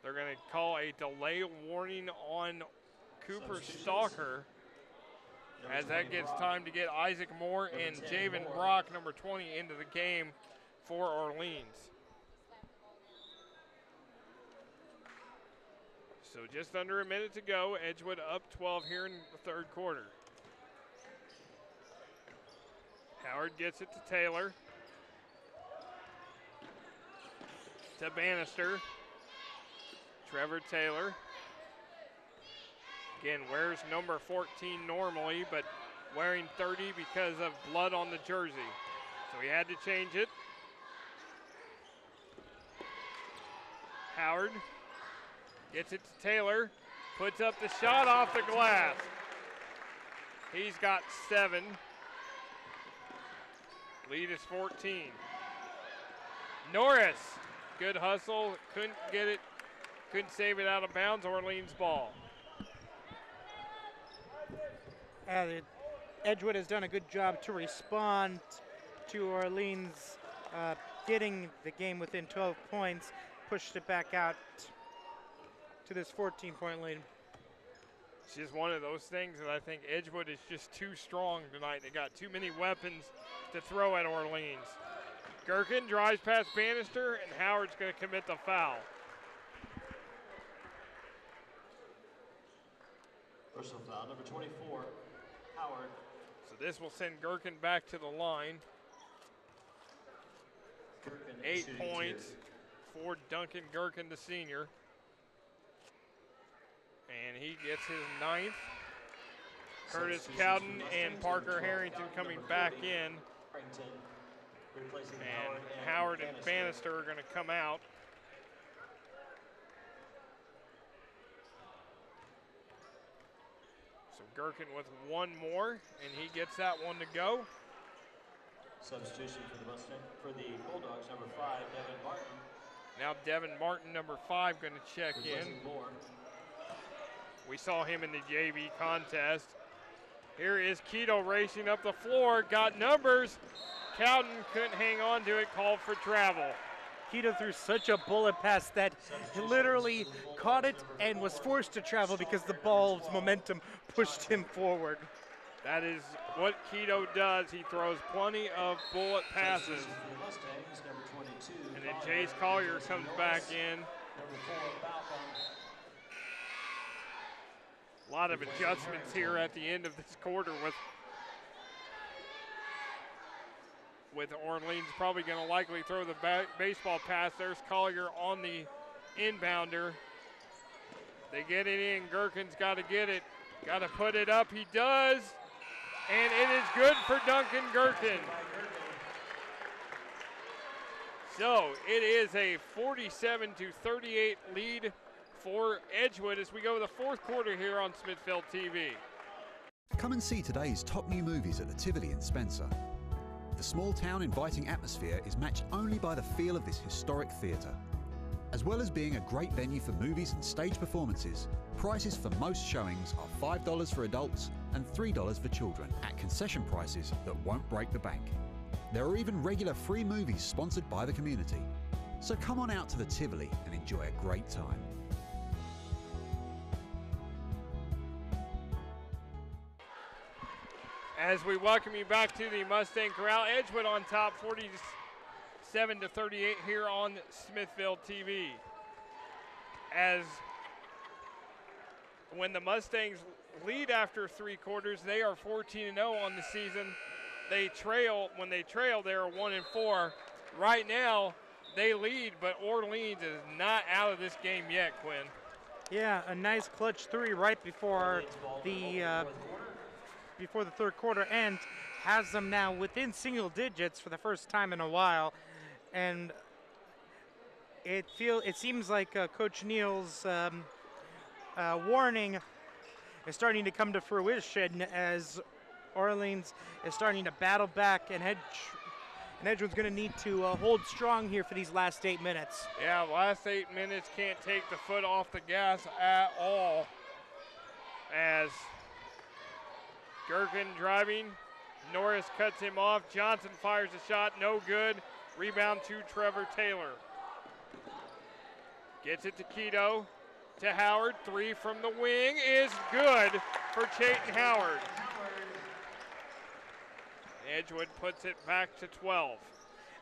they're going to call a delay warning on Cooper Stalker. as that gets time to get Isaac Moore and Javen Brock, number 20, into the game for Orleans. So just under a minute to go. Edgewood up 12 here in the third quarter. Howard gets it to Taylor. To Bannister. Trevor Taylor. Again, wears number 14 normally, but wearing 30 because of blood on the jersey. So he had to change it. Howard gets it to Taylor. Puts up the shot off the glass. He's got 7. Lead is 14. Norris, good hustle, couldn't get it, couldn't save it out of bounds. Orleans ball. Edgewood has done a good job to respond to Orleans getting the game within 12 points, pushed it back out to this 14-point lead. It's just one of those things that I think Edgewood is just too strong tonight. They got too many weapons to throw at Orleans. Gherkin drives past Bannister, and Howard's going to commit the foul. Personal foul, number 24, Howard. So this will send Gherkin back to the line. Gherkin 8 points for Duncan Gherkin, the senior. And he gets his 9th. Curtis Cowden and Parker Harrington coming back in. And Howard and Bannister are going to come out. So Gherkin with 1 more, and he gets that one to go. Substitution for the Mustang, for the Bulldogs, number 5, Devon Martin. Now Devon Martin, number 5, going to check in. We saw him in the JV contest. Here is Keto racing up the floor, got numbers. Cowden couldn't hang on to it, called for travel. Keto threw such a bullet pass that he literally caught it and was forced to travel because the ball's momentum pushed him forward. That is what Keto does. He throws plenty of bullet passes. And then Chase Collier comes back in. A lot of adjustments here at the end of this quarter with Orleans probably going to likely throw the baseball pass. There's Collier on the inbounder. They get it in. Gherkin's got to get it. Got to put it up. He does. And it is good for Duncan Gherkin. So it is a 47-38 lead for Edgewood as we go to the fourth quarter here on Smithville TV. Come and see today's top new movies at the Tivoli in Spencer. The small-town inviting atmosphere is matched only by the feel of this historic theatre. As well as being a great venue for movies and stage performances, prices for most showings are $5 for adults and $3 for children at concession prices that won't break the bank. There are even regular free movies sponsored by the community. So come on out to the Tivoli and enjoy a great time. As we welcome you back to the Mustang Corral, Edgewood on top 47-38 here on Smithville TV. As when the Mustangs lead after 3 quarters, they are 14-0 on the season. When they trail, they are 1-4. Right now, they lead, but Orleans is not out of this game yet, Quinn. Yeah, a nice clutch 3 right before the third quarter end, has them now within single digits for the first time in a while, and it seems like Coach Neal's warning is starting to come to fruition as Orleans is starting to battle back, and Edgewood's going to need to hold strong here for these last 8 minutes. Yeah, last 8 minutes, can't take the foot off the gas at all as Gherkin driving. Norris cuts him off. Johnson fires a shot. No good. Rebound to Trevor Taylor. Gets it to Keto. To Howard. 3 from the wing is good for Chayton Howard. Edgewood puts it back to 12.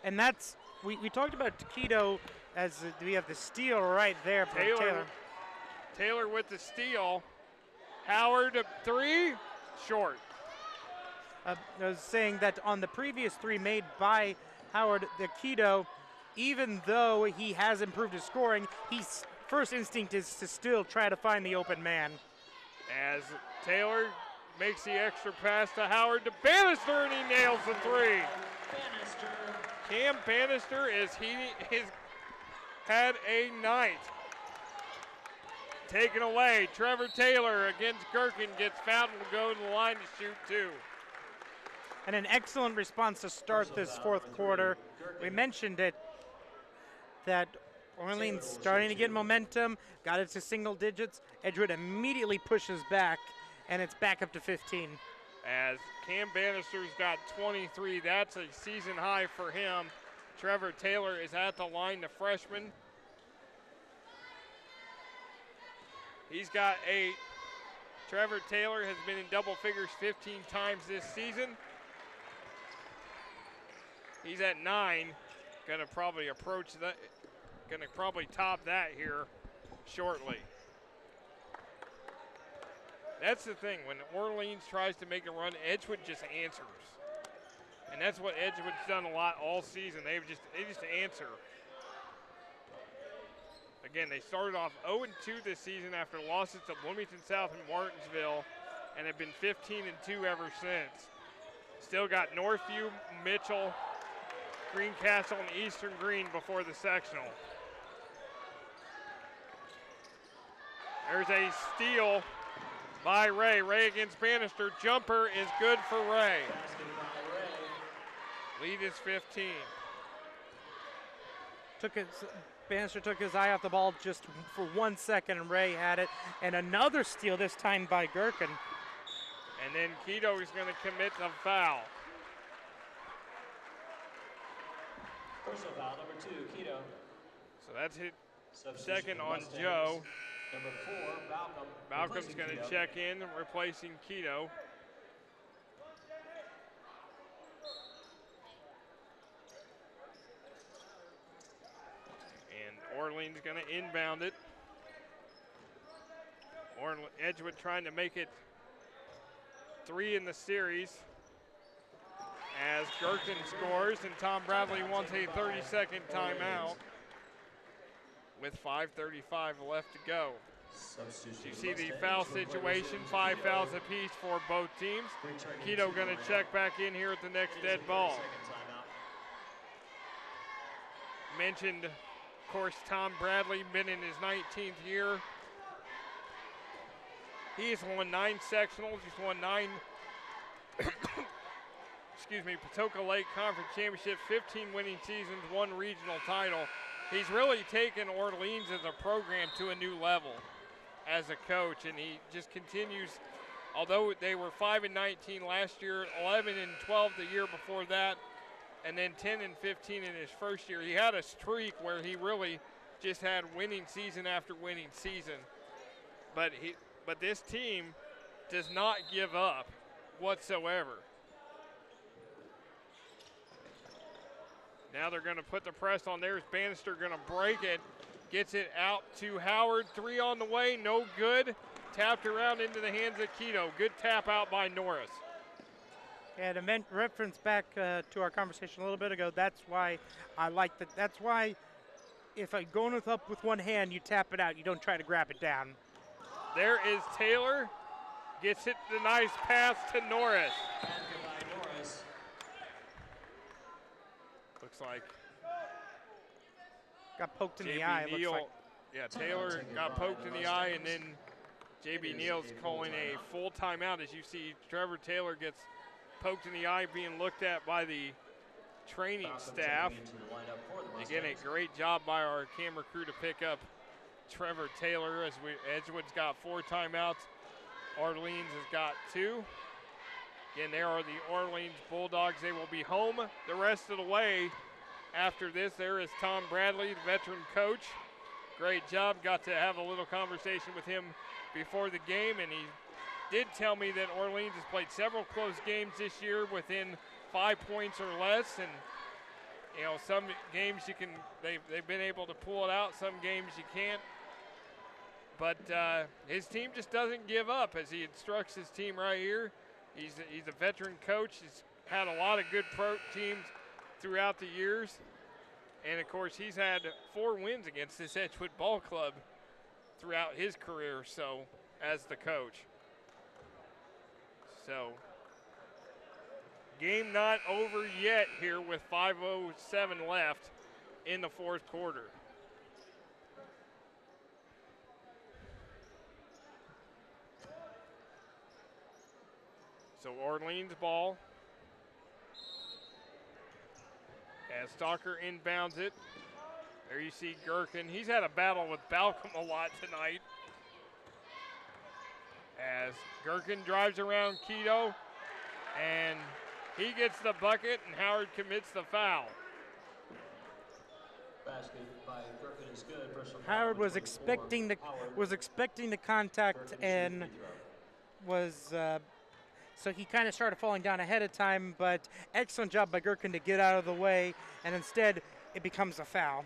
And that's, we talked about Taquito as we have the steal right there for Taylor. Taylor with the steal. Howard, 3, short. I was saying that on the previous 3 made by Howard, Taquito, even though he has improved his scoring, his first instinct is to still try to find the open man. As Taylor makes the extra pass to Howard to Bannister, and he nails the 3. Cam Bannister is had a night. Taken away. Trevor Taylor against Gherkin gets fouled and will go to the line to shoot 2. And an excellent response to start this fourth quarter. We mentioned it, that Orleans starting to get momentum, got it to single digits. Edgewood immediately pushes back, and it's back up to 15. As Cam Bannister's got 23, that's a season high for him. Trevor Taylor is at the line, the freshman. He's got 8. Trevor Taylor has been in double figures 15 times this season. He's at 9. Gonna probably approach that, gonna probably top that here shortly. That's the thing, when Orleans tries to make a run, Edgewood just answers. And that's what Edgewood's done a lot all season. They just answer. Again, they started off 0-2 this season after losses to Bloomington South and Martinsville, and have been 15-2 ever since. Still got Northview, Mitchell, Greencastle, and Eastern Green before the sectional. There's a steal by Ray. Ray against Bannister. Jumper is good for Ray. Lead is 15. Bannister took his eye off the ball just for 1 second, and Ray had it. And another steal, this time by Gherkin. And then Keto is going to commit the foul. Personal foul, number 2, Keto. So that's hit second on Joe. Number 4, Malcolm. Malcolm's going to check in, replacing Keto. And Orleans going to inbound it. Edgewood trying to make it 3 in the series. As Gherkin scores, and Tom Bradley wants a 30-second timeout with 5:35 left to go. You see the foul situation, 5 fouls apiece for both teams. Keto going to check back in here at the next dead ball. Mentioned, of course, Tom Bradley, been in his 19th year. He's won 9 sectionals, he's won 9 Patoka Lake Conference Championship, 15 winning seasons, 1 regional title. He's really taken Orleans as a program to a new level as a coach, and he just continues. Although they were 5-19 last year, 11-12 the year before that, and then 10-15 in his first year. He had a streak where he really just had winning season after winning season. But this team does not give up whatsoever. Now they're going to put the press on. There's Bannister going to break it. Gets it out to Howard. 3 on the way, no good. Tapped around into the hands of Keto. Good tap out by Norris. And a reference back to our conversation a little bit ago, that's why I like that. That's why if I'm going up with one hand, you tap it out. You don't try to grab it down. There is Taylor. Gets it, the nice pass to Norris. Looks like got poked in the eye. Neal, looks like. Yeah, Taylor got poked in the eye, and then JB Neal's calling a full timeout. As you see, Trevor Taylor gets poked in the eye, being looked at by the training staff. Again, a great job by our camera crew to pick up Trevor Taylor. As Edgewood's got 4 timeouts, Orleans has got 2. Again, there are the Orleans Bulldogs. They will be home the rest of the way after this. There is Tom Bradley, the veteran coach. Great job. Got to have a little conversation with him before the game, and he did tell me that Orleans has played several close games this year within 5 points or less, and you know, some games they've been able to pull it out, some games you can't. But his team just doesn't give up as he instructs his team right here. He's a veteran coach. He's had a lot of good pro teams throughout the years. And, of course, he's had 4 wins against this Edgewood ball club throughout his career, so, as the coach. So, game not over yet here with 5:07 left in the fourth quarter. So Orleans ball. As Stalker inbounds it. There you see Gherkin. He's had a battle with Balcom a lot tonight. As Gherkin drives around Keto, and he gets the bucket, and Howard commits the foul. Basket by Gherkin is good. Personal Howard foul was number 24. expecting the contact Gherkin's and free throw. was so he kind of started falling down ahead of time, but excellent job by Gherkin to get out of the way, and instead it becomes a foul.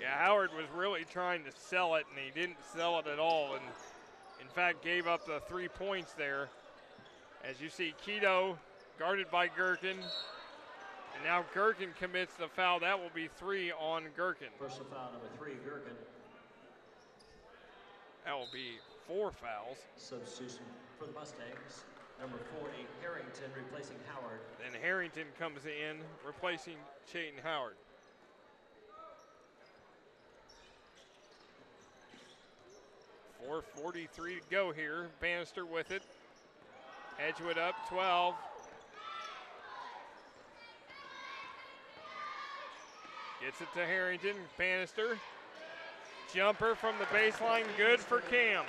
Yeah, Howard was really trying to sell it, and he didn't sell it at all, and in fact gave up the 3 points there. As you see, Keto guarded by Gherkin, and now Gherkin commits the foul. That will be 3 on Gherkin. Personal foul number 3, Gherkin. That will be 4 fouls. Substitution for the Mustangs. Number 40, Harrington replacing Howard. Then Harrington comes in, replacing Chayton Howard. .443 to go here. Bannister with it. Edgewood up 12. Gets it to Harrington. Bannister. Jumper from the baseline. Good for Cam.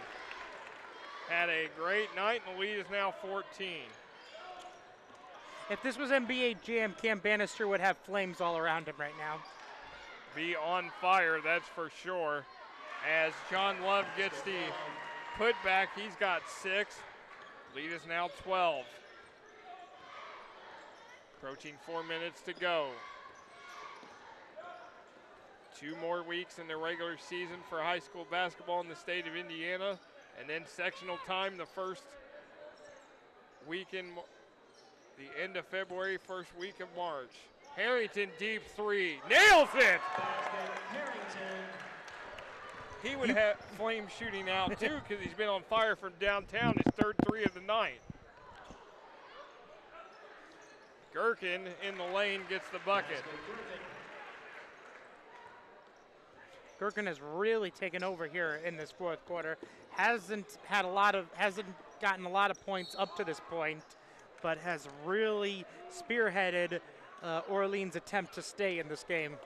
Had a great night, and the lead is now 14. If this was NBA Jam, Cam Bannister would have flames all around him right now. Be on fire, that's for sure. As John Love gets the putback, he's got 6. Lead is now 12. Approaching 4 minutes to go. 2 more weeks in the regular season for high school basketball in the state of Indiana. And then sectional time the first week in the end of February, first week of March. Harrington deep 3, nails it! He would have flame shooting out too because he's been on fire from downtown, his 3rd 3 of the night. Gherkin in the lane gets the bucket. Gherkin has really taken over here in this fourth quarter. Hasn't gotten a lot of points up to this point, but has really spearheaded Orleans' attempt to stay in this game.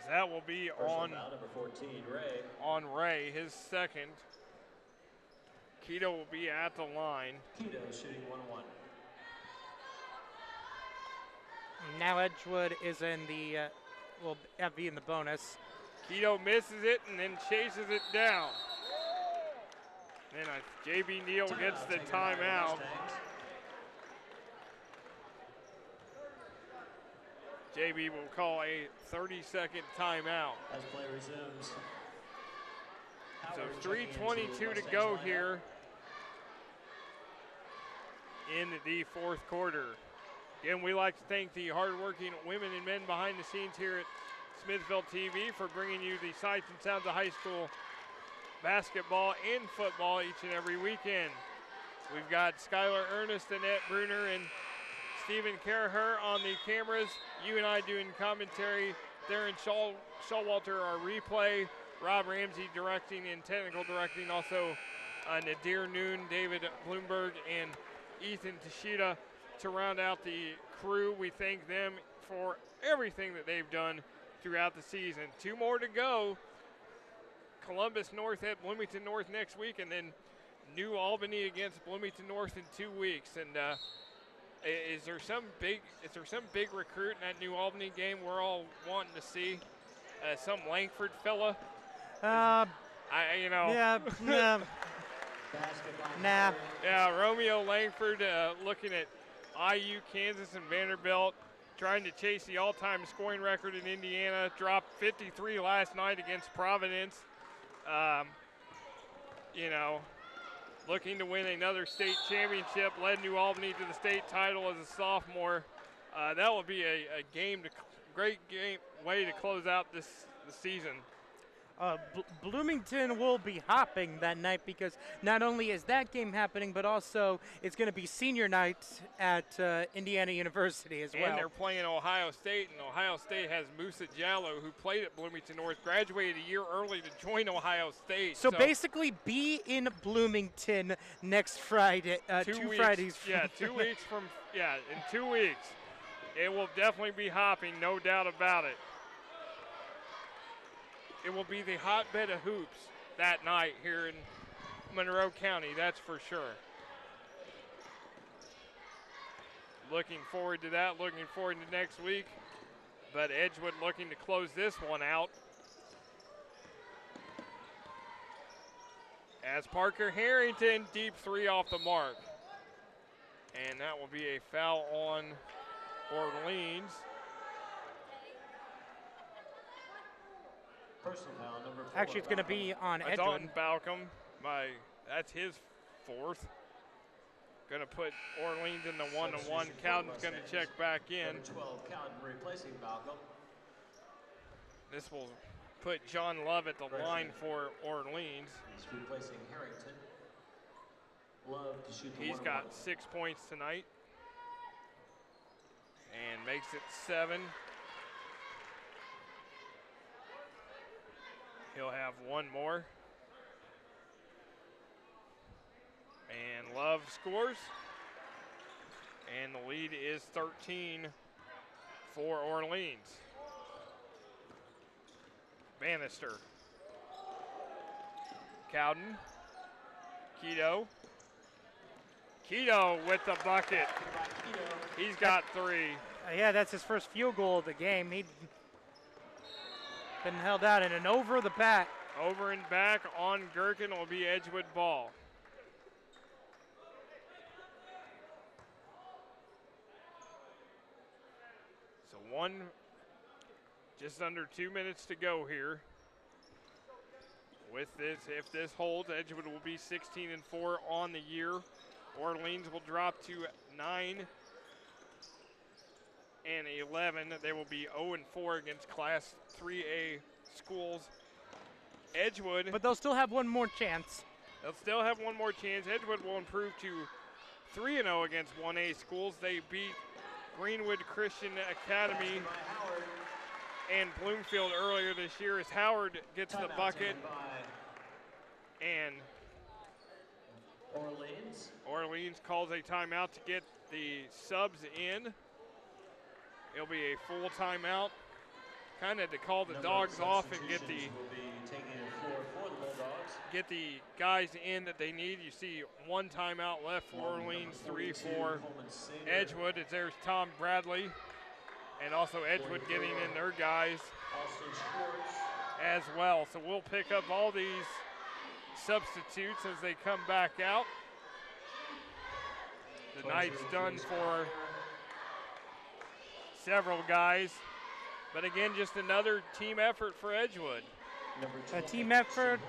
That will be on number 14, Ray. On Ray, his 2nd. Keto will be at the line. Keto shooting 1-1. Now Edgewood is in the will be in the bonus. Keto misses it and then chases it down. Then JB Neal gets the timeout. JB will call a 30-second timeout. As play resumes. So 3:22 to go here in the fourth quarter. Again, we like to thank the hardworking women and men behind the scenes here at Smithville TV for bringing you the sights and sounds of high school basketball and football each and every weekend. We've got Skylar Ernest, Annette Bruner, and Stephen Caraher on the cameras. You and I doing commentary. Darren Showalter, our replay. Rob Ramsey directing and technical directing. Also Nadir Noon, David Bloomberg, and Ethan Tashida to round out the crew. We thank them for everything that they've done throughout the season. 2 more to go. Columbus North at Bloomington North next week, and then New Albany against Bloomington North in 2 weeks. And is there some big recruit in that New Albany game we're all wanting to see? Some Langford fella? Yeah. Nah. Yeah, Romeo Langford looking at IU, Kansas, and Vanderbilt trying to chase the all-time scoring record in Indiana. Dropped 53 last night against Providence. You know, looking to win another state championship, led New Albany to the state title as a sophomore. That will be a great game way to close out the season. Bloomington will be hopping that night because not only is that game happening, but also it's going to be senior night at Indiana University as well. And they're playing Ohio State, and Ohio State has Musa Jallo, who played at Bloomington North, graduated a year early to join Ohio State. So basically be in Bloomington next Friday. 2 weeks, Fridays from yeah, 2 weeks from, in 2 weeks. It will definitely be hopping, no doubt about it. It will be the hotbed of hoops that night here in Monroe County, that's for sure. Looking forward to that, looking forward to next week. But Edgewood looking to close this one out. As Parker Harrington, deep three off the mark. And that will be a foul on Orleans. Personal foul, number 4. Actually, it's going to be on It's Edgewood. on Balcom. That's his fourth. Going to put Orleans in the 1-1. Cowden's going to check back in. Number 12, Cowden replacing Malcolm. This will put John Love at the line for Orleans. He's replacing Harrington. Love to shoot the He's 1-1. got 6 points tonight. And makes it 7. He'll have one more. And Love scores. And the lead is 13 for Orleans. Bannister. Cowden. Keto. Keto with the bucket. He's got 3. Yeah, that's his first field goal of the game. He'd been held out in an over the back. Over and back on Gherkin will be Edgewood ball. So just under 2 minutes to go here. With this, if this holds, Edgewood will be 16-4 on the year. Orleans will drop to 9-11. They will be 0-4 against Class 3A schools. Edgewood. But they'll still have one more chance. They'll still have one more chance. Edgewood will improve to 3-0 against 1A schools. They beat Greenwood Christian Academy and Bloomfield earlier this year as Howard gets the bucket. And Orleans calls a timeout to get the subs in. It'll be a full timeout, kind of to call the dogs off and get the guys in that they need. You see one timeout left for Orleans, 3 for Edgewood. As there's Tom Bradley, and also Edgewood getting in their guys as well. So we'll pick up all these substitutes as they come back out. The night's done for several guys, but again, just another team effort for Edgewood. A team effort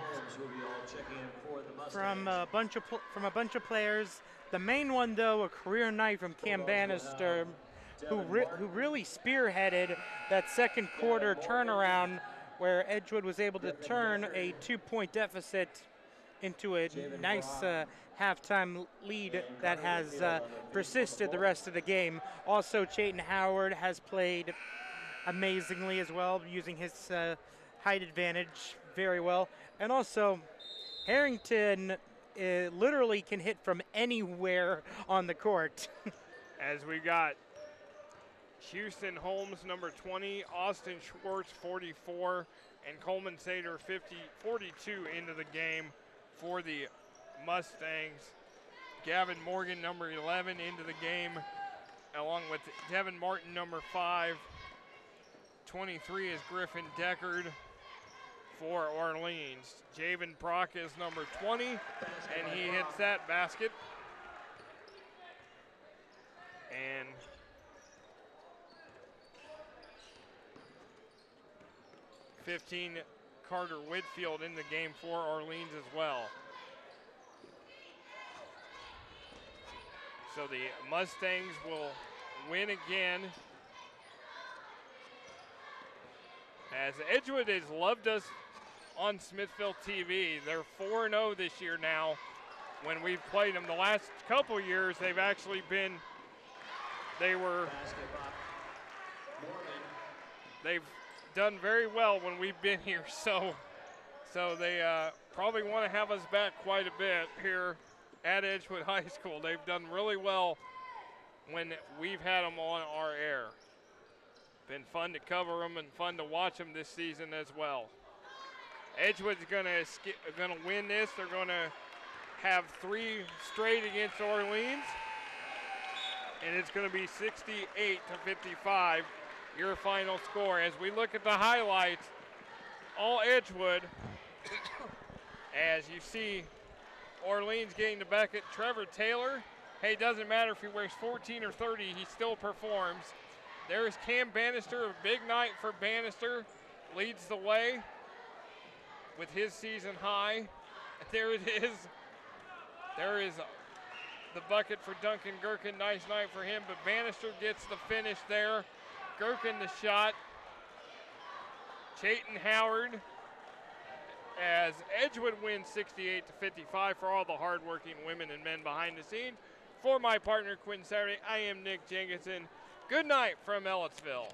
from a bunch of players. The main one, though, a career night from Cam Bannister, who really spearheaded that second quarter turnaround where Edgewood was able to turn a 2-point deficit into a nice halftime lead that has persisted the rest of the game. Also, Chayton Howard has played amazingly as well, using his height advantage very well. And also, Harrington literally can hit from anywhere on the court. As we got Houston Holmes, number 20, Austin Schwartz, 44, and Coleman Sater, 42 into the game for the Mustangs. Gavin Morgan, number 11, into the game, along with Devon Martin, number 5. 23 is Griffin Deckard for Orleans. Javen Brock is number 20, and he hits that basket. And '15 Carter Whitfield in the game for Orleans as well. So the Mustangs will win again. As Edgewood has loved us on Smithville TV. They're 4-0 this year now when we've played them. The last couple years they've actually been, they've done very well when we've been here. So they probably want to have us back quite a bit here at Edgewood High School. They've done really well when we've had them on our air. Been fun to cover them and fun to watch them this season as well. Edgewood's gonna win this. They're gonna have 3 straight against Orleans, and it's gonna be 68-55, your final score. As we look at the highlights, all Edgewood, as you see Orleans getting the bucket. Trevor Taylor, hey, doesn't matter if he wears 14 or 30, he still performs. There's Cam Bannister, a big night for Bannister, leads the way with his season high. There it is. There is the bucket for Duncan Gherkin. Nice night for him, but Bannister gets the finish there. Gherkin the shot. Chayton Howard, as Edgewood wins 68-55 for all the hardworking women and men behind the scenes. For my partner, Quinn Saturday, I am Nick Jenkinson. Good night from Ellettsville.